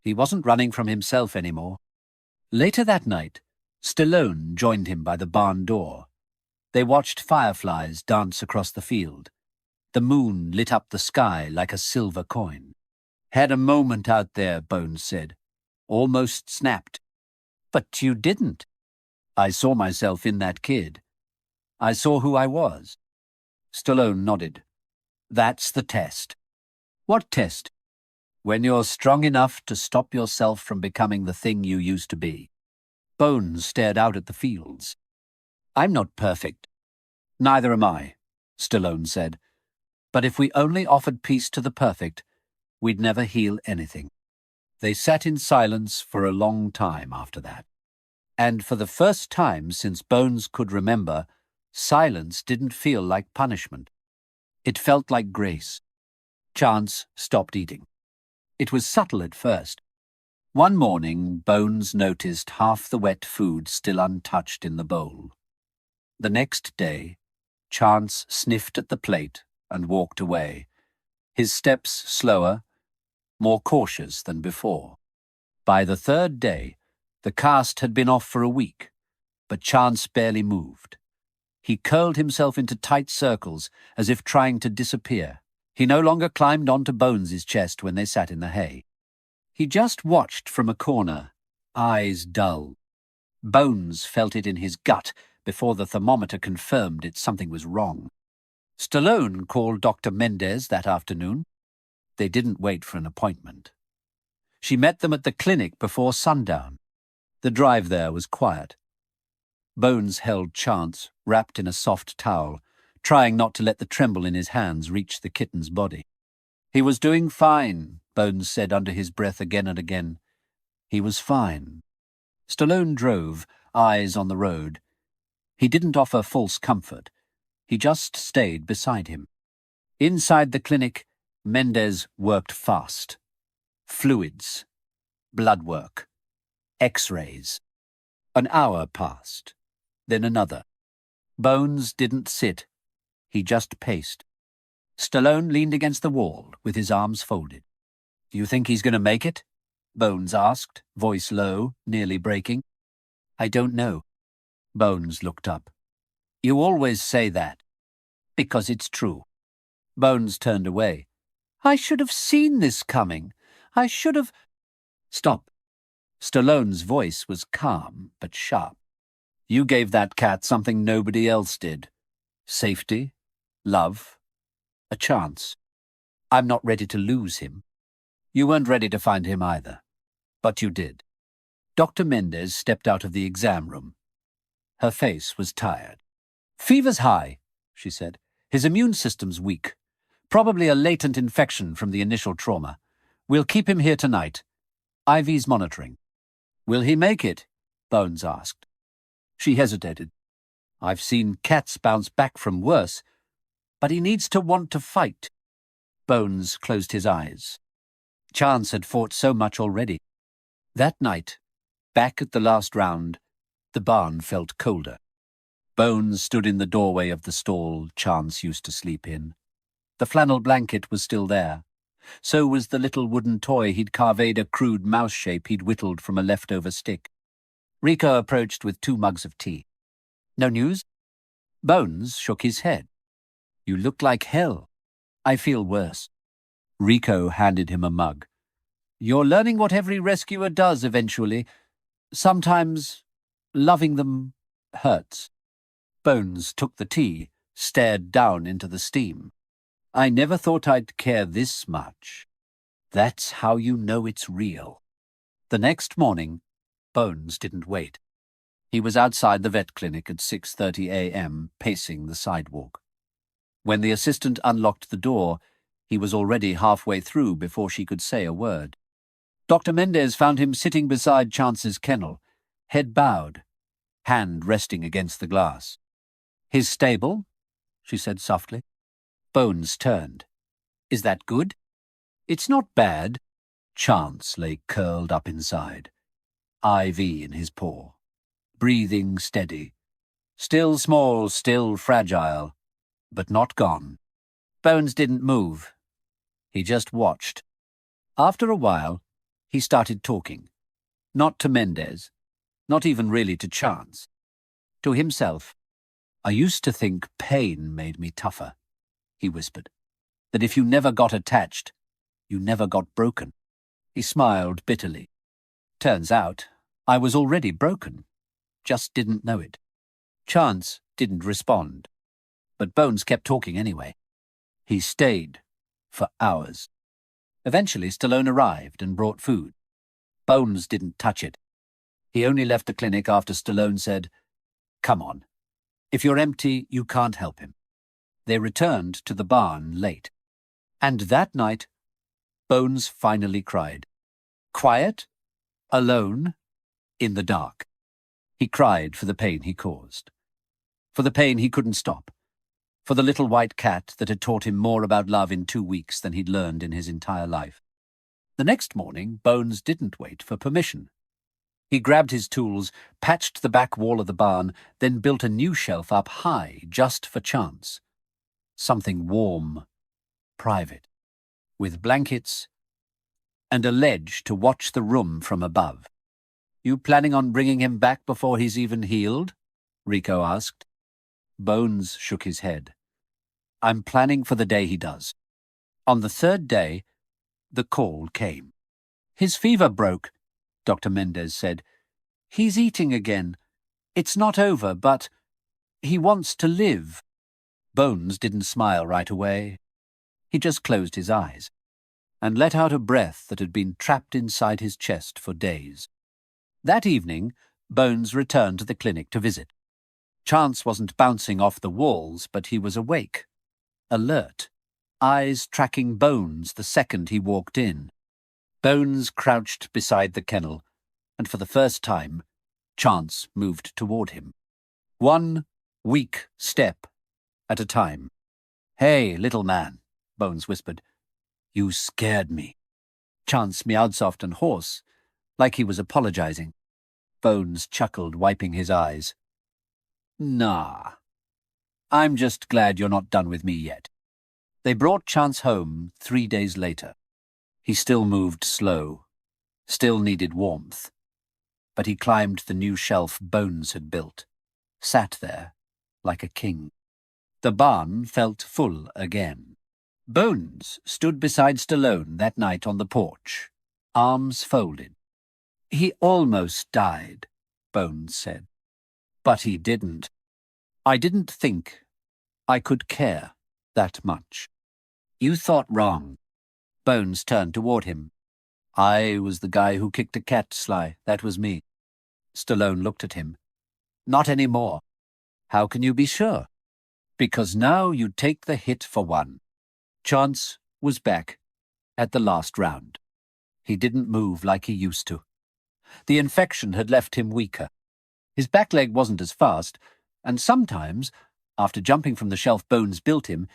Speaker 1: He wasn't running from himself anymore. Later that night, Stallone joined him by the barn door. They watched fireflies dance across the field. The moon lit up the sky like a silver coin. "Had a moment out there," Bones said. "Almost snapped." "But you didn't." "I saw myself in that kid. I saw who I was." Stallone nodded. "That's the test." "What test?" "When you're strong enough to stop yourself from becoming the thing you used to be." Bones stared out at the fields. "I'm not perfect." "Neither am I," Stallone said. "But if we only offered peace to the perfect, we'd never heal anything." They sat in silence for a long time after that. And for the first time since Bones could remember, silence didn't feel like punishment. It felt like grace. Chance stopped eating. It was subtle at first. One morning, Bones noticed half the wet food still untouched in the bowl. The next day, Chance sniffed at the plate and walked away, his steps slower, more cautious than before. By the third day, the cast had been off for a week, but Chance barely moved. He curled himself into tight circles, as if trying to disappear. He no longer climbed onto Bones's chest when they sat in the hay. He just watched from a corner, eyes dull. Bones felt it in his gut before the thermometer confirmed it something was wrong. Stallone called Dr. Mendez that afternoon. They didn't wait for an appointment. She met them at the clinic before sundown. The drive there was quiet. Bones held Chance, wrapped in a soft towel, trying not to let the tremble in his hands reach the kitten's body. He was doing fine, Bones said under his breath again and again. He was fine. Stallone drove, eyes on the road. He didn't offer false comfort. He just stayed beside him. Inside the clinic, Mendez worked fast. Fluids, blood work, X-rays. An hour passed, then another. Bones didn't sit. He just paced. Stallone leaned against the wall with his arms folded. "Do you think he's going to make it?" Bones asked, voice low, nearly breaking. "I don't know." Bones looked up. "You always say that." "Because it's true." Bones turned away. "I should have seen this coming. I should have—" "Stop." Stallone's voice was calm but sharp. "You gave that cat something nobody else did. Safety, love, a chance. I'm not ready to lose him. You weren't ready to find him either. But you did." Dr. Mendez stepped out of the exam room. Her face was tired. "Fever's high," she said. "His immune system's weak. Probably a latent infection from the initial trauma. We'll keep him here tonight. IV's monitoring." "Will he make it?" Bones asked. She hesitated. "I've seen cats bounce back from worse, but he needs to want to fight." Bones closed his eyes. Chance had fought so much already. That night, back at the last round, the barn felt colder. Bones stood in the doorway of the stall Chance used to sleep in. The flannel blanket was still there. So was the little wooden toy he'd carved a crude mouse shape he'd whittled from a leftover stick. Rico approached with 2 mugs of tea. "No news?" Bones shook his head. "You look like hell." "I feel worse." Rico handed him a mug. "You're learning what every rescuer does eventually. Sometimes loving them hurts." Bones took the tea, stared down into the steam. "I never thought I'd care this much. That's how you know it's real." The next morning, Bones didn't wait. He was outside the vet clinic at 6:30 a.m., pacing the sidewalk. When the assistant unlocked the door, he was already halfway through before she could say a word. Dr. Mendez found him sitting beside Chance's kennel, head bowed, hand resting against the glass. "His stable?" she said softly. Bones turned. "Is that good?" "It's not bad." Chance lay curled up inside, IV in his paw, breathing steady. Still small, still fragile, but not gone. Bones didn't move. He just watched. After a while, he started talking. Not to Mendez, not even really to Chance. To himself. "I used to think pain made me tougher," he whispered. "That if you never got attached, you never got broken." He smiled bitterly. "Turns out, I was already broken. Just didn't know it." Chance didn't respond, but Bones kept talking anyway. He stayed for hours. Eventually, Stallone arrived and brought food. Bones didn't touch it. He only left the clinic after Stallone said, "Come on. If you're empty, you can't help him." They returned to the barn late. And that night, Bones finally cried. Quiet, alone, in the dark. He cried for the pain he caused. For the pain he couldn't stop. For the little white cat that had taught him more about love in 2 weeks than he'd learned in his entire life. The next morning, Bones didn't wait for permission. He grabbed his tools, patched the back wall of the barn, then built a new shelf up high just for Chance. Something warm, private, with blankets and a ledge to watch the room from above. "You planning on bringing him back before he's even healed?" Rico asked. Bones shook his head. "I'm planning for the day he does." On the third day, the call came. "His fever broke," Dr. Mendez said. "He's eating again. It's not over, but he wants to live." Bones didn't smile right away. He just closed his eyes and let out a breath that had been trapped inside his chest for days. That evening, Bones returned to the clinic to visit. Chance wasn't bouncing off the walls, but he was awake, alert, eyes tracking Bones the second he walked in. Bones crouched beside the kennel, and for the first time, Chance moved toward him. One weak step at a time. "Hey, little man," Bones whispered. "You scared me." Chance meowed soft and hoarse, like he was apologizing. Bones chuckled, wiping his eyes. "Nah. I'm just glad you're not done with me yet." They brought Chance home 3 days later. He still moved slow, still needed warmth, but he climbed the new shelf Bones had built, sat there like a king. The barn felt full again. Bones stood beside Stallone that night on the porch, arms folded. "He almost died," Bones said. "But he didn't. I didn't think I could care that much." "You thought wrong." Bones turned toward him. "I was the guy who kicked a cat, Sly. That was me." Stallone looked at him. "Not anymore." "How can you be sure?" "Because now you take the hit for one." Chance was back at the last round. He didn't move like he used to. The infection had left him weaker. His back leg wasn't as fast, and sometimes, after jumping from the shelf Bones built him,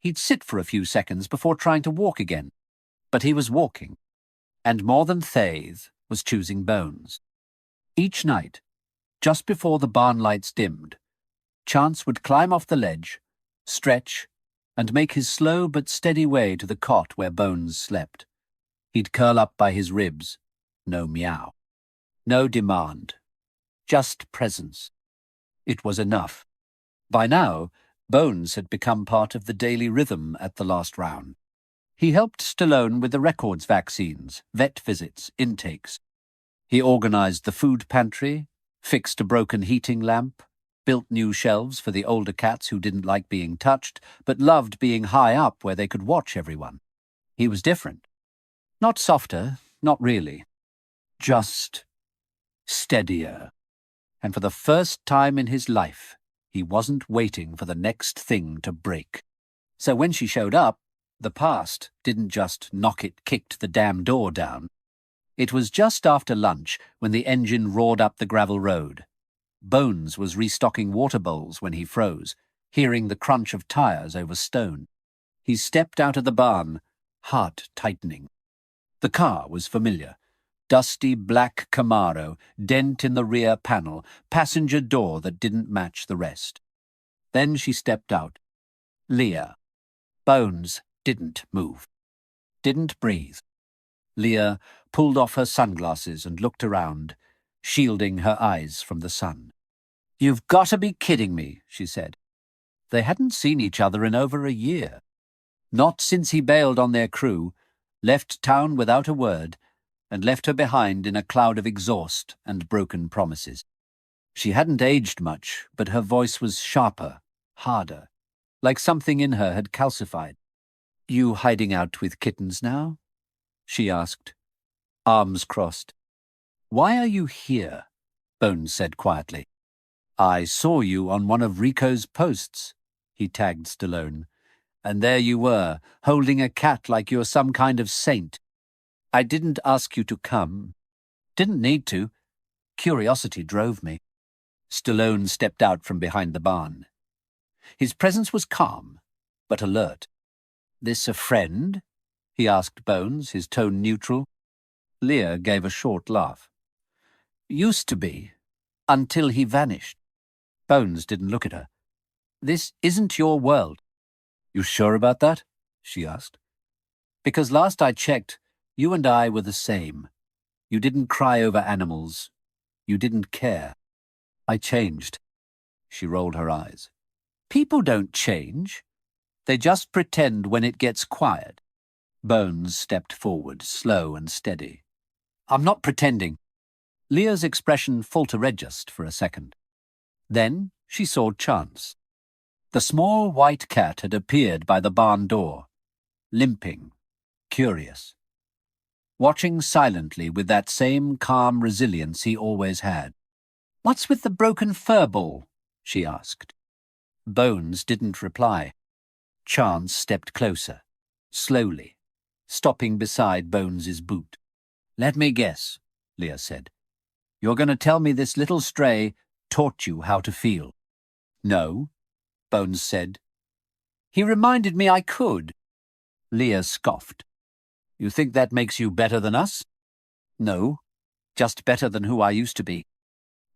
Speaker 1: he'd sit for a few seconds before trying to walk again. But he was walking, and more than Thaith was choosing Bones. Each night, just before the barn lights dimmed, Chance would climb off the ledge, stretch, and make his slow but steady way to the cot where Bones slept. He'd curl up by his ribs. No meow. No demand. Just presence. It was enough. By now, Bones had become part of the daily rhythm at the last round. He helped Stallone with the records vaccines, vet visits, intakes. He organized the food pantry, fixed a broken heating lamp, built new shelves for the older cats who didn't like being touched, but loved being high up where they could watch everyone. He was different. Not softer, not really. Just steadier. And for the first time in his life, he wasn't waiting for the next thing to break. So when she showed up, the past didn't just kicked the damn door down. It was just after lunch when the engine roared up the gravel road. Bones was restocking water bowls when he froze, hearing the crunch of tires over stone. He stepped out of the barn, heart tightening. The car was familiar. Dusty black Camaro, dent in the rear panel, passenger door that didn't match the rest. Then she stepped out. Leah. Bones didn't move. Didn't breathe. Leah pulled off her sunglasses and looked around, shielding her eyes from the sun. "You've got to be kidding me," she said. They hadn't seen each other in over a year. Not since he bailed on their crew, left town without a word, and left her behind in a cloud of exhaust and broken promises. She hadn't aged much, but her voice was sharper, harder, like something in her had calcified. "You hiding out with kittens now?" she asked, arms crossed. "Why are you here?" Bones said quietly. "I saw you on one of Rico's posts," he tagged Stallone. "And there you were, holding a cat like you're some kind of saint. I didn't ask you to come. Didn't need to. Curiosity drove me." Stallone stepped out from behind the barn. His presence was calm, but alert. "This a friend?" he asked Bones, his tone neutral. Leah gave a short laugh. "Used to be, until he vanished." Bones didn't look at her. "This isn't your world." "You sure about that?" she asked. "Because last I checked, You and I were the same. You didn't cry over animals. You didn't care. I changed. She rolled her eyes. People don't change. They just pretend when it gets quiet. Bones stepped forward, slow and steady. I'm not pretending. Leah's expression faltered just for a second. Then she saw Chance. The small white cat had appeared by the barn door, limping, curious, watching silently with that same calm resilience he always had. "What's with the broken fur ball?" she asked. Bones didn't reply. Chance stepped closer, slowly, stopping beside Bones's boot. "Let me guess," Leah said. "You're going to tell me this little stray taught you how to feel." "No," Bones said. "He reminded me I could." Leah scoffed. "You think that makes you better than us?" "No, just better than who I used to be."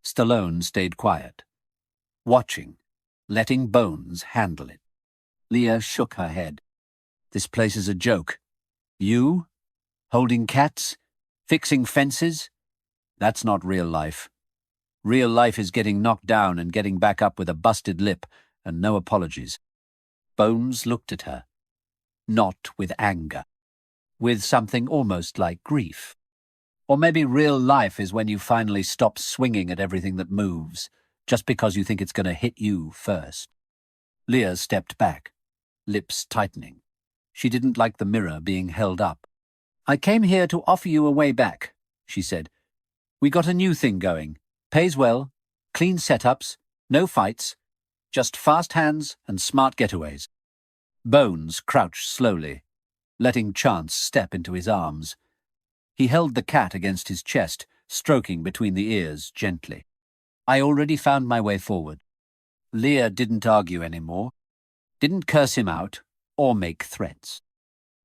Speaker 1: Stallone stayed quiet, watching, letting Bones handle it. Leah shook her head. "This place is a joke. You, holding cats, fixing fences, that's not real life. Real life is getting knocked down and getting back up with a busted lip and no apologies." Bones looked at her, not with anger, with something almost like grief. Or maybe real life is when you finally stop swinging at everything that moves, just because you think it's going to hit you first. Leah stepped back, lips tightening. She didn't like the mirror being held up. "I came here to offer you a way back," she said. "We got a new thing going. Pays well, clean setups, no fights, just fast hands and smart getaways." Bones crouched slowly, letting Chance step into his arms. He held the cat against his chest, stroking between the ears gently. "I already found my way forward." Leah didn't argue anymore, didn't curse him out or make threats.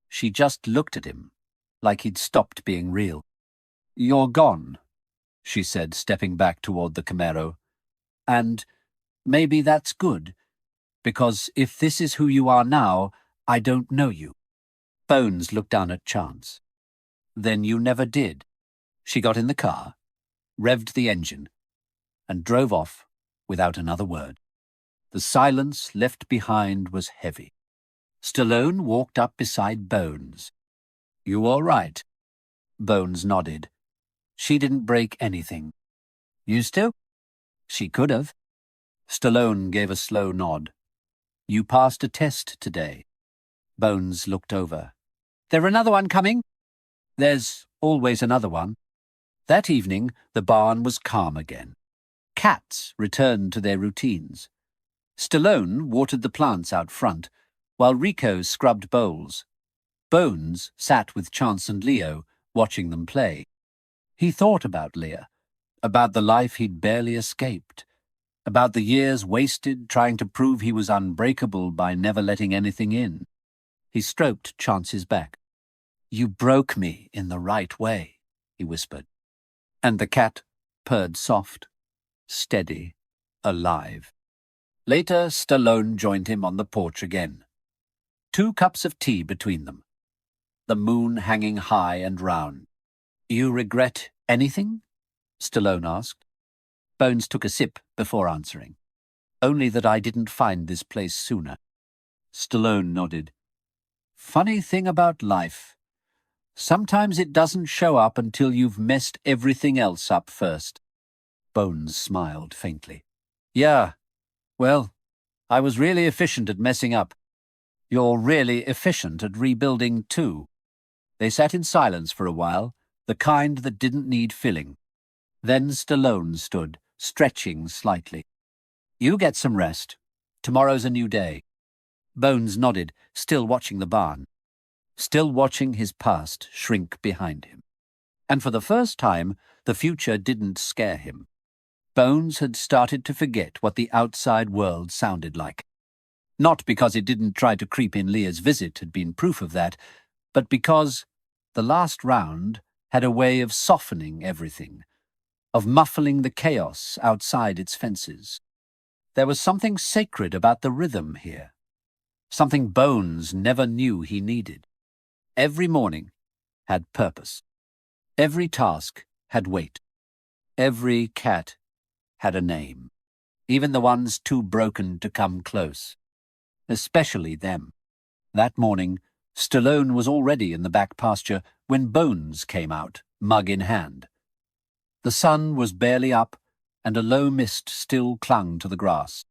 Speaker 1: She just looked at him, like he'd stopped being real. "You're gone," she said, stepping back toward the Camaro. "And maybe that's good, because if this is who you are now, I don't know you." Bones looked down at Chance. "Then you never did." She got in the car, revved the engine, and drove off without another word. The silence left behind was heavy. Stallone walked up beside Bones. "You all right?" Bones nodded. "She didn't break anything." "Used to?" "She could have." Stallone gave a slow nod. "You passed a test today." Bones looked over. "There another one coming?" "There's always another one." That evening, the barn was calm again. Cats returned to their routines. Stallone watered the plants out front, while Rico scrubbed bowls. Bones sat with Chance and Leo, watching them play. He thought about Leah, about the life he'd barely escaped, about the years wasted trying to prove he was unbreakable by never letting anything in. He stroked Chance's back. "You broke me in the right way," he whispered. And the cat purred soft, steady, alive. Later, Stallone joined him on the porch again. 2 cups of tea between them, the moon hanging high and round. "You regret anything?" Stallone asked. Bones took a sip before answering. "Only that I didn't find this place sooner." Stallone nodded. "Funny thing about life. Sometimes it doesn't show up until you've messed everything else up first." Bones smiled faintly. "Yeah, well, I was really efficient at messing up. You're really efficient at rebuilding, too." They sat in silence for a while, the kind that didn't need filling. Then Stallone stood, stretching slightly. "You get some rest. Tomorrow's a new day." Bones nodded, still watching the barn, still watching his past shrink behind him. And for the first time, the future didn't scare him. Bones had started to forget what the outside world sounded like. Not because it didn't try to creep in. Leah's visit had been proof of that, but because the last round had a way of softening everything, of muffling the chaos outside its fences. There was something sacred about the rhythm here, something Bones never knew he needed. Every morning, had purpose. Every task had weight. Every cat had a name, even the ones too broken to come close. Especially them. That morning, Stallone was already in the back pasture when Bones came out, mug in hand. The sun was barely up, and a low mist still clung to the grass.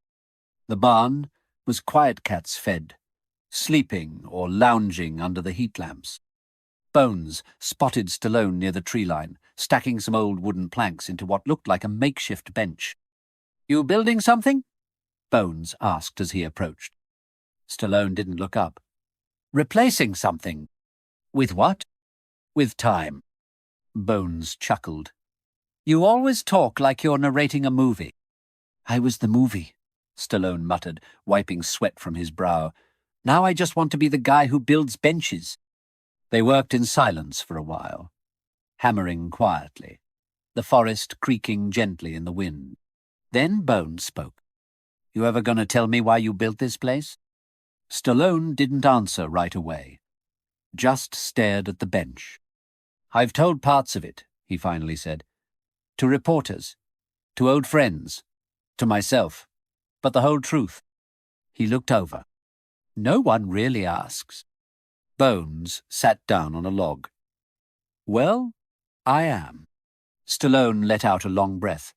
Speaker 1: The barn was quiet cats fed, sleeping or lounging under the heat lamps. Bones spotted Stallone near the tree line, stacking some old wooden planks into what looked like a makeshift bench. "You building something?" Bones asked as he approached. Stallone didn't look up. "Replacing something." "With what?" "With time." Bones chuckled. "You always talk like you're narrating a movie." "I was the movie," Stallone muttered, wiping sweat from his brow. "Now I just want to be the guy who builds benches." They worked in silence for a while, hammering quietly, the forest creaking gently in the wind. Then Bones spoke. "You ever gonna tell me why you built this place?" Stallone didn't answer right away, just stared at the bench. "I've told parts of it," he finally said. "To reporters, to old friends, to myself, but the whole truth." He looked over. "No one really asks." Bones sat down on a log. "Well, I am." Stallone let out a long breath,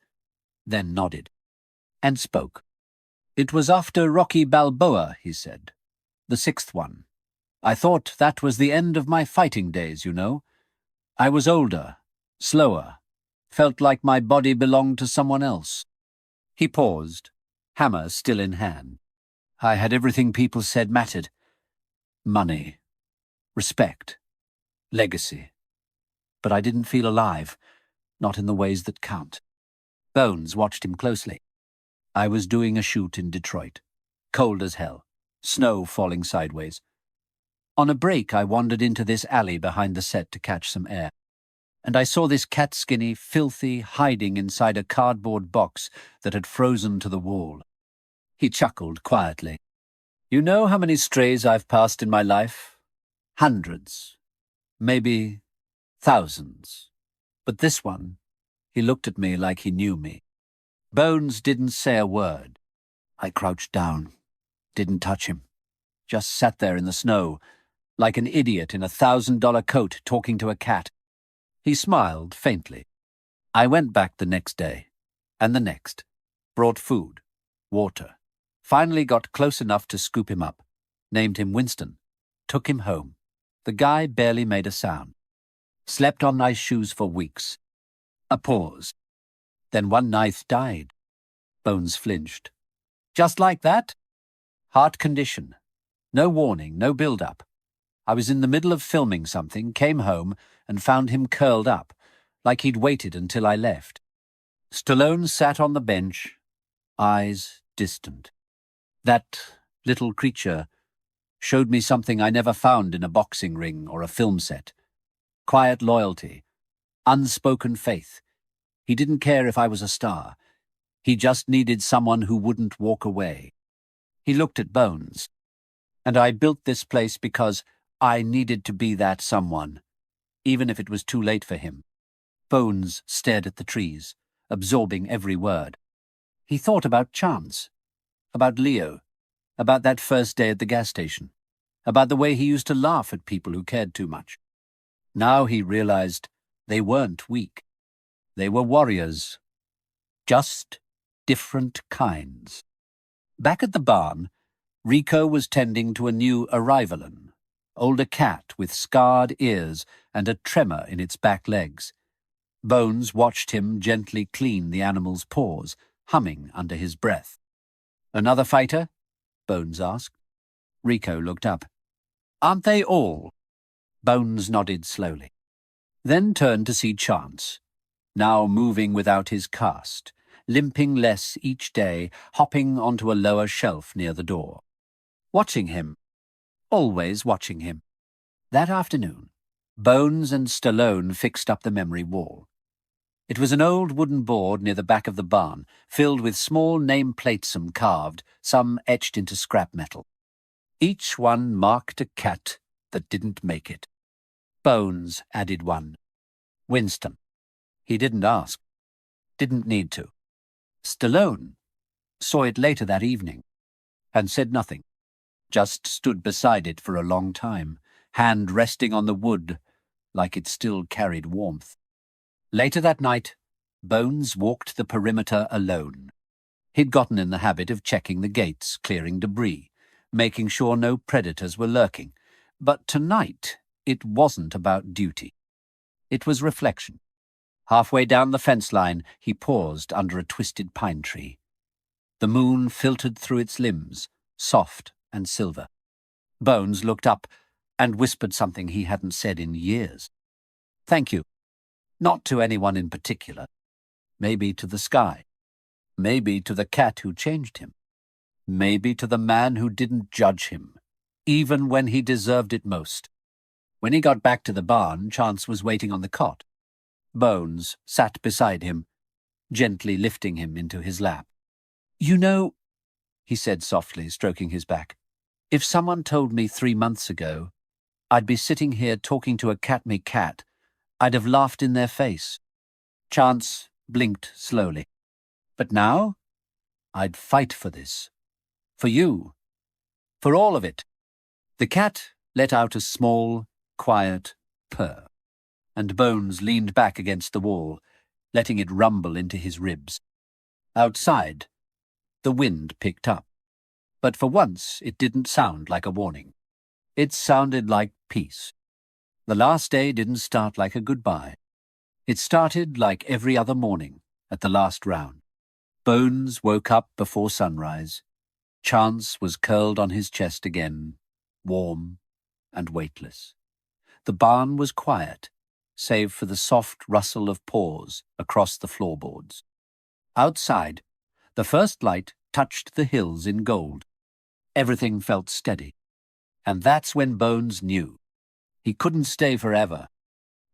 Speaker 1: then nodded, and spoke. "It was after Rocky Balboa," he said. "The sixth one. I thought that was the end of my fighting days, you know. I was older, slower, felt like my body belonged to someone else." He paused, hammer still in hand. "I had everything people said mattered. Money, respect, legacy. But I didn't feel alive, not in the ways that count." Bones watched him closely. "I was doing a shoot in Detroit. Cold as hell, snow falling sideways. On a break, I wandered into this alley behind the set to catch some air. And I saw this cat-skinny, filthy, hiding inside a cardboard box that had frozen to the wall." He chuckled quietly. "You know how many strays I've passed in my life? Hundreds. Maybe thousands. But this one," he looked at me like he knew me. Bones didn't say a word. I crouched down, didn't touch him. Just sat there in the snow, like an idiot in a $1,000 coat talking to a cat. He smiled faintly. I went back the next day, and the next, brought food, water, finally got close enough to scoop him up, named him Winston, took him home. The guy barely made a sound. Slept on nice shoes for weeks. A pause. Then one night died. Bones flinched. "Just like that?" "Heart condition. No warning, no build-up. I was in the middle of filming something, came home, and found him curled up, like he'd waited until I left." Stallone sat on the bench, eyes distant. "That little creature showed me something I never found in a boxing ring or a film set. Quiet loyalty, unspoken faith. He didn't care if I was a star. He just needed someone who wouldn't walk away." He looked at Bones. "And I built this place because I needed to be that someone, even if it was too late for him." Bones stared at the trees, absorbing every word. He thought about Chance, about Leo, about that first day at the gas station, about the way he used to laugh at people who cared too much. Now he realized they weren't weak. They were warriors, just different kinds. Back at the barn, Rico was tending to a new arrivalan, older cat with scarred ears and a tremor in its back legs. Bones watched him gently clean the animal's paws, humming under his breath. "Another fighter?" Bones asked. Rico looked up. "Aren't they all?" Bones nodded slowly, then turned to see Chance, now moving without his cast, limping less each day, hopping onto a lower shelf near the door. Watching him, always watching him. That afternoon, Bones and Stallone fixed up the memory wall. It was an old wooden board near the back of the barn, filled with small nameplates, some carved, some etched into scrap metal. Each one marked a cat that didn't make it. Bones added one. Winston. He didn't ask. Didn't need to. Stallone saw it later that evening and said nothing, just stood beside it for a long time, hand resting on the wood like it still carried warmth. Later that night, Bones walked the perimeter alone. He'd gotten in the habit of checking the gates, clearing debris, making sure no predators were lurking. But tonight, it wasn't about duty. It was reflection. Halfway down the fence line, he paused under a twisted pine tree. The moon filtered through its limbs, soft and silver. Bones looked up and whispered something he hadn't said in years. Thank you. Not to anyone in particular. Maybe to the sky. Maybe to the cat who changed him. Maybe to the man who didn't judge him, even when he deserved it most. When he got back to the barn, Chance was waiting on the cot. Bones sat beside him, gently lifting him into his lap. You know, he said softly, stroking his back, if someone told me 3 months ago I'd be sitting here talking to a cat-me cat, I'd have laughed in their face. Chance blinked slowly. But now, I'd fight for this. For you. For all of it. The cat let out a small, quiet purr, and Bones leaned back against the wall, letting it rumble into his ribs. Outside, the wind picked up. But for once, it didn't sound like a warning. It sounded like peace. The last day didn't start like a goodbye. It started like every other morning, at the last round. Bones woke up before sunrise. Chance was curled on his chest again, warm and weightless. The barn was quiet, save for the soft rustle of paws across the floorboards. Outside, the first light touched the hills in gold. Everything felt steady. And that's when Bones knew. He couldn't stay forever.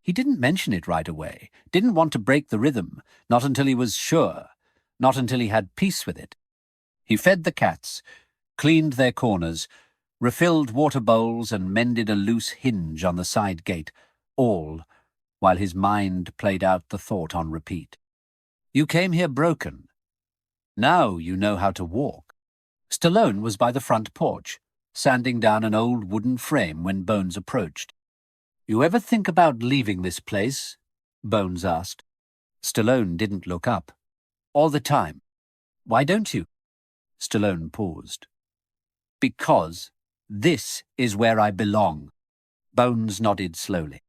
Speaker 1: He didn't mention it right away, didn't want to break the rhythm, not until he was sure, not until he had peace with it. He fed the cats, cleaned their corners, refilled water bowls and mended a loose hinge on the side gate, all while his mind played out the thought on repeat. You came here broken. Now you know how to walk. Stallone was by the front porch, sanding down an old wooden frame when Bones approached. You ever think about leaving this place? Bones asked. Stallone didn't look up. All the time. Why don't you? Stallone paused. Because this is where I belong. Bones nodded slowly.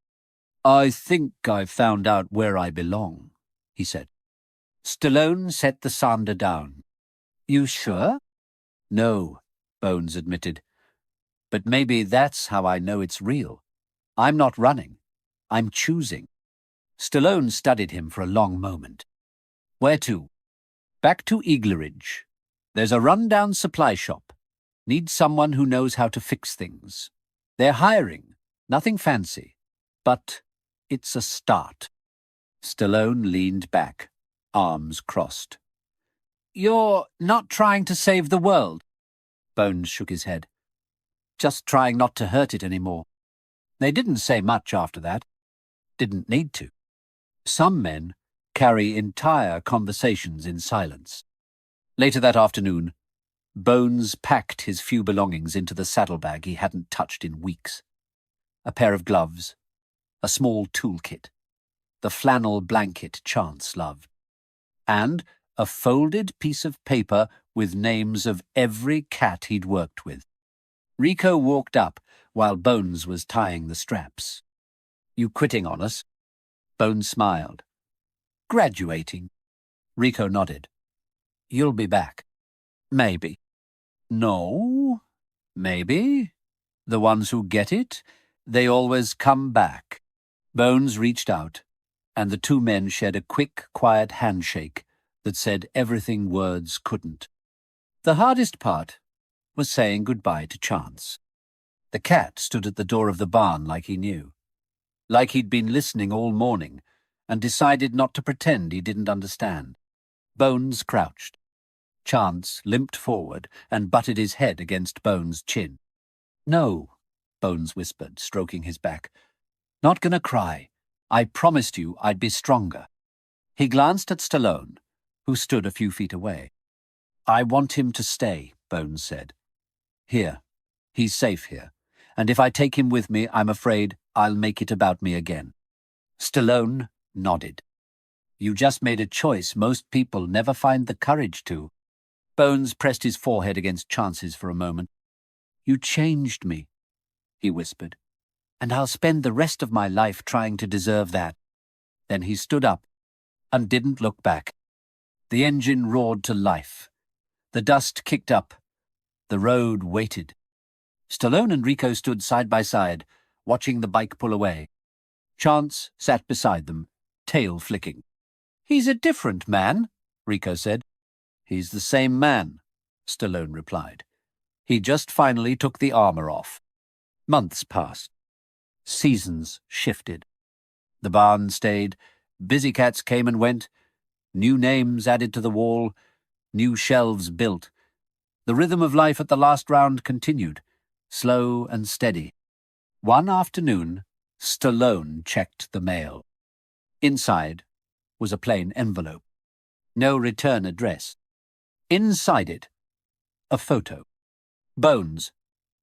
Speaker 1: I think I've found out where I belong, he said. Stallone set the sander down. You sure? No, Bones admitted. But maybe that's how I know it's real. I'm not running. I'm choosing. Stallone studied him for a long moment. Where to? Back to Eagleridge. There's a run-down supply shop. Need someone who knows how to fix things. They're hiring. Nothing fancy. But it's a start. Stallone leaned back, arms crossed. You're not trying to save the world? Bones shook his head. Just trying not to hurt it anymore. They didn't say much after that. Didn't need to. Some men carry entire conversations in silence. Later that afternoon, Bones packed his few belongings into the saddlebag he hadn't touched in weeks. A pair of gloves, a small toolkit, the flannel blanket Chance loved, and a folded piece of paper with names of every cat he'd worked with. Rico walked up while Bones was tying the straps. You quitting on us? Bones smiled. Graduating. Rico nodded. You'll be back. Maybe. No. Maybe. The ones who get it, they always come back. Bones reached out, and the two men shared a quick, quiet handshake that said everything words couldn't. The hardest part was saying goodbye to Chance. The cat stood at the door of the barn like he knew, like he'd been listening all morning and decided not to pretend he didn't understand. Bones crouched. Chance limped forward and butted his head against Bones' chin. No, Bones whispered, stroking his back. Not gonna cry. I promised you I'd be stronger. He glanced at Stallone, who stood a few feet away. I want him to stay, Bones said. Here. He's safe here. And if I take him with me, I'm afraid I'll make it about me again. Stallone nodded. You just made a choice most people never find the courage to. Bones pressed his forehead against Chance's for a moment. You changed me, he whispered, and I'll spend the rest of my life trying to deserve that. Then he stood up and didn't look back. The engine roared to life. The dust kicked up. The road waited. Stallone and Rico stood side by side, watching the bike pull away. Chance sat beside them, tail flicking. He's a different man, Rico said. He's the same man, Stallone replied. He just finally took the armor off. Months passed. Seasons shifted. The barn stayed. Busy cats came and went. New names added to the wall. New shelves built. The rhythm of life at the last round continued, slow and steady. One afternoon, Stallone checked the mail. Inside was a plain envelope. No return address. Inside it, a photo. Bones,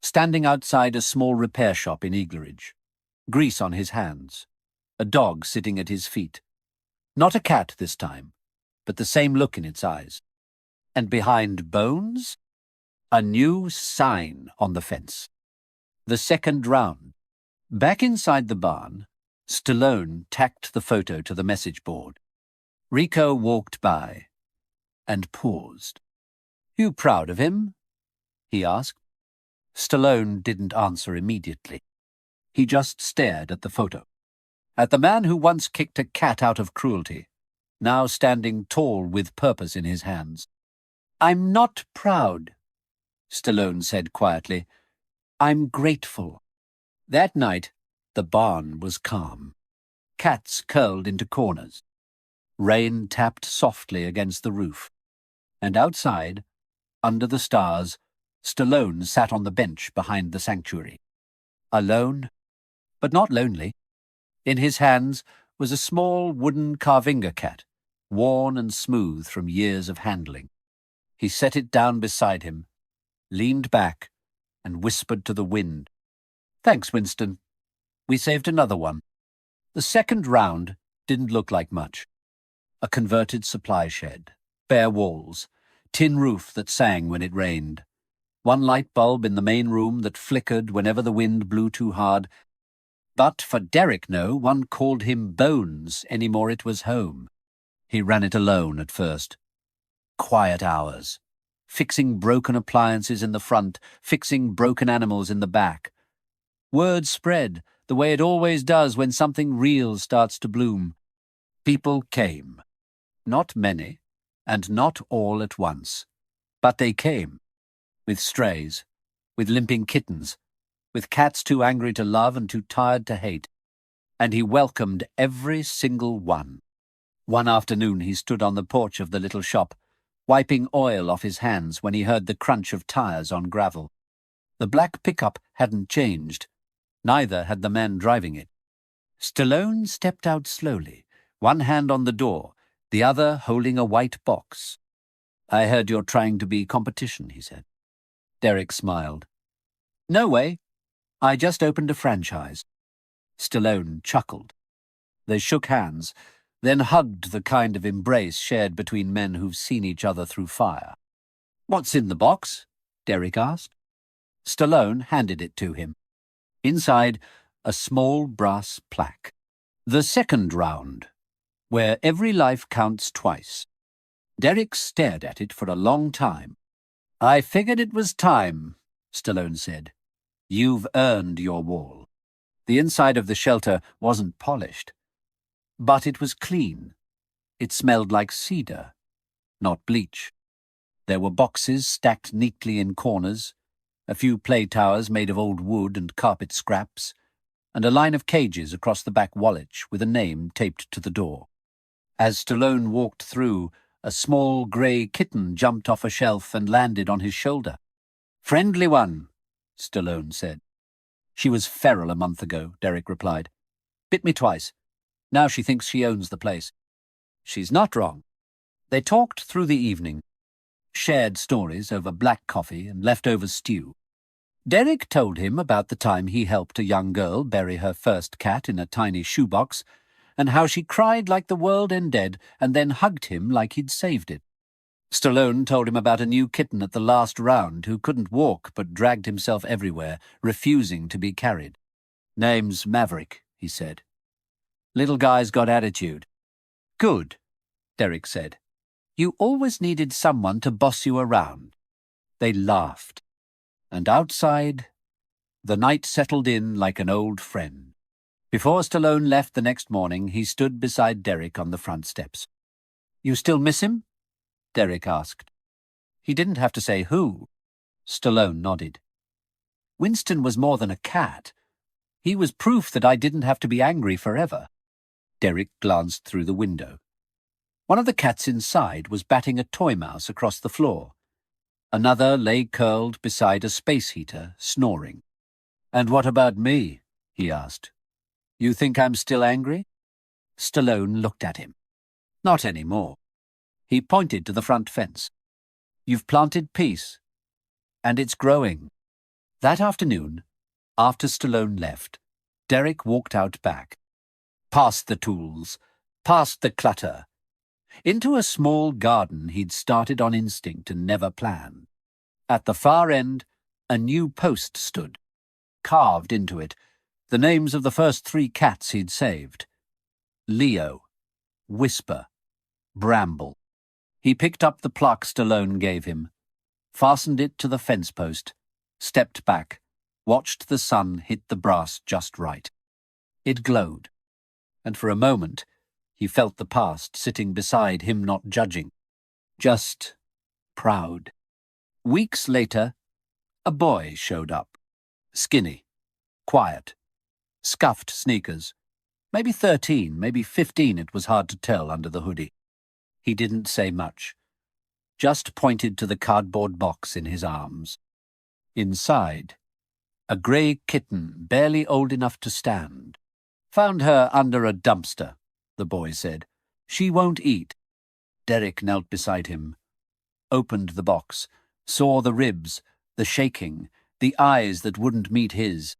Speaker 1: standing outside a small repair shop in Eagleridge. Grease on his hands. A dog sitting at his feet. Not a cat this time, but the same look in its eyes. And behind Bones, a new sign on the fence. The second round. Back inside the barn, Stallone tacked the photo to the message board. Rico walked by and paused. You proud of him? He asked. Stallone didn't answer immediately. He just stared at the photo. At the man who once kicked a cat out of cruelty, now standing tall with purpose in his hands. I'm not proud, Stallone said quietly. I'm grateful. That night, the barn was calm. Cats curled into corners. Rain tapped softly against the roof. And outside, under the stars, Stallone sat on the bench behind the sanctuary. Alone, but not lonely. In his hands was a small wooden carvinger cat, worn and smooth from years of handling. He set it down beside him, leaned back, and whispered to the wind. Thanks, Winston. We saved another one. The second round didn't look like much. A converted supply shed, bare walls, tin roof that sang when it rained, one light bulb in the main room that flickered whenever the wind blew too hard. But for Derek, no one called him Bones anymore. It was home. He ran it alone at first. Quiet hours. Fixing broken appliances in the front, fixing broken animals in the back. Word spread, the way it always does when something real starts to bloom. People came. Not many, and not all at once. But they came. With strays, with limping kittens, with cats too angry to love and too tired to hate. And he welcomed every single one. One afternoon he stood on the porch of the little shop, wiping oil off his hands when he heard the crunch of tires on gravel. The black pickup hadn't changed. Neither had the man driving it. Stallone stepped out slowly, one hand on the door, the other holding a white box. I heard you're trying to be competition, he said. Derek smiled. No way. I just opened a franchise. Stallone chuckled. They shook hands, then hugged the kind of embrace shared between men who've seen each other through fire. What's in the box? Derek asked. Stallone handed it to him. Inside, a small brass plaque. The second round, where every life counts twice. Derek stared at it for a long time. I figured it was time, Stallone said. You've earned your wall. The inside of the shelter wasn't polished, but it was clean. It smelled like cedar, not bleach. There were boxes stacked neatly in corners, a few play towers made of old wood and carpet scraps, and a line of cages across the back wallach with a name taped to the door. As Stallone walked through, a small grey kitten jumped off a shelf and landed on his shoulder. Friendly one, Stallone said. She was feral a month ago, Derek replied. Bit me twice. Now she thinks she owns the place. She's not wrong. They talked through the evening, shared stories over black coffee and leftover stew. Derek told him about the time he helped a young girl bury her first cat in a tiny shoebox, and how she cried like the world ended and then hugged him like he'd saved it. Stallone told him about a new kitten at the last round who couldn't walk but dragged himself everywhere, refusing to be carried. Name's Maverick, he said. Little guy's got attitude. Good, Derek said. You always needed someone to boss you around. They laughed. And outside, the night settled in like an old friend. Before Stallone left the next morning, he stood beside Derek on the front steps. You still miss him? Derek asked. He didn't have to say who. Stallone nodded. Winston was more than a cat. He was proof that I didn't have to be angry forever. Derek glanced through the window. One of the cats inside was batting a toy mouse across the floor. Another lay curled beside a space heater, snoring. And what about me? He asked. You think I'm still angry? Stallone looked at him. Not anymore. He pointed to the front fence. You've planted peace, and it's growing. That afternoon, after Stallone left, Derek walked out back, past the tools, past the clutter, into a small garden he'd started on instinct and never planned. At the far end, a new post stood. Carved into it, the names of the first 3 cats he'd saved. Leo, Whisper, Bramble. He picked up the plaque Stallone gave him, fastened it to the fence post, stepped back, watched the sun hit the brass just right. It glowed, and for a moment he felt the past sitting beside him, not judging, just proud. Weeks later, a boy showed up. Skinny, quiet, scuffed sneakers. Maybe 13, maybe 15, it was hard to tell under the hoodie. He didn't say much, just pointed to the cardboard box in his arms. Inside, a grey kitten barely old enough to stand. Found her under a dumpster, the boy said. She won't eat. Derek knelt beside him, opened the box, saw the ribs, the shaking, the eyes that wouldn't meet his.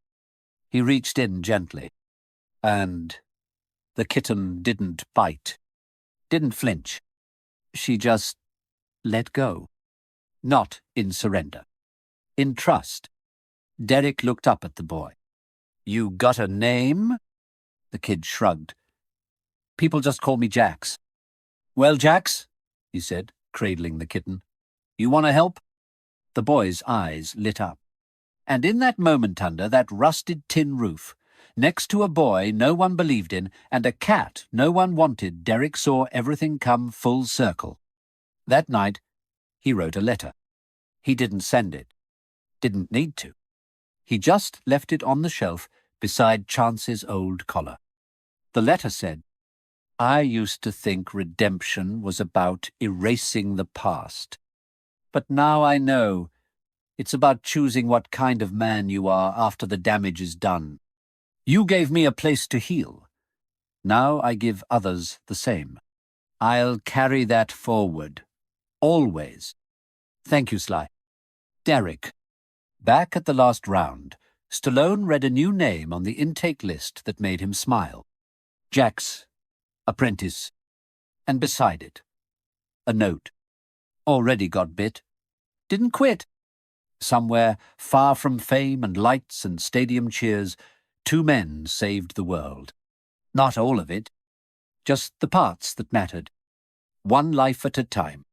Speaker 1: He reached in gently, and the kitten didn't bite, didn't flinch. She just let go. Not in surrender. In trust. Derek looked up at the boy. You got a name? The kid shrugged. People just call me Jax. Well, Jax, he said, cradling the kitten. You want to help? The boy's eyes lit up. And in that moment under that rusted tin roof, next to a boy no one believed in and a cat no one wanted, Derek saw everything come full circle. That night, he wrote a letter. He didn't send it. Didn't need to. He just left it on the shelf beside Chance's old collar. The letter said, I used to think redemption was about erasing the past. But now I know it's about choosing what kind of man you are after the damage is done. You gave me a place to heal. Now I give others the same. I'll carry that forward. Always. Thank you, Sly. Derek. Back at the last round, Stallone read a new name on the intake list that made him smile. Jax, apprentice. And beside it, a note. Already got bit. Didn't quit. Somewhere, far from fame and lights and stadium cheers, 2 men saved the world. Not all of it, just the parts that mattered. 1 life at a time.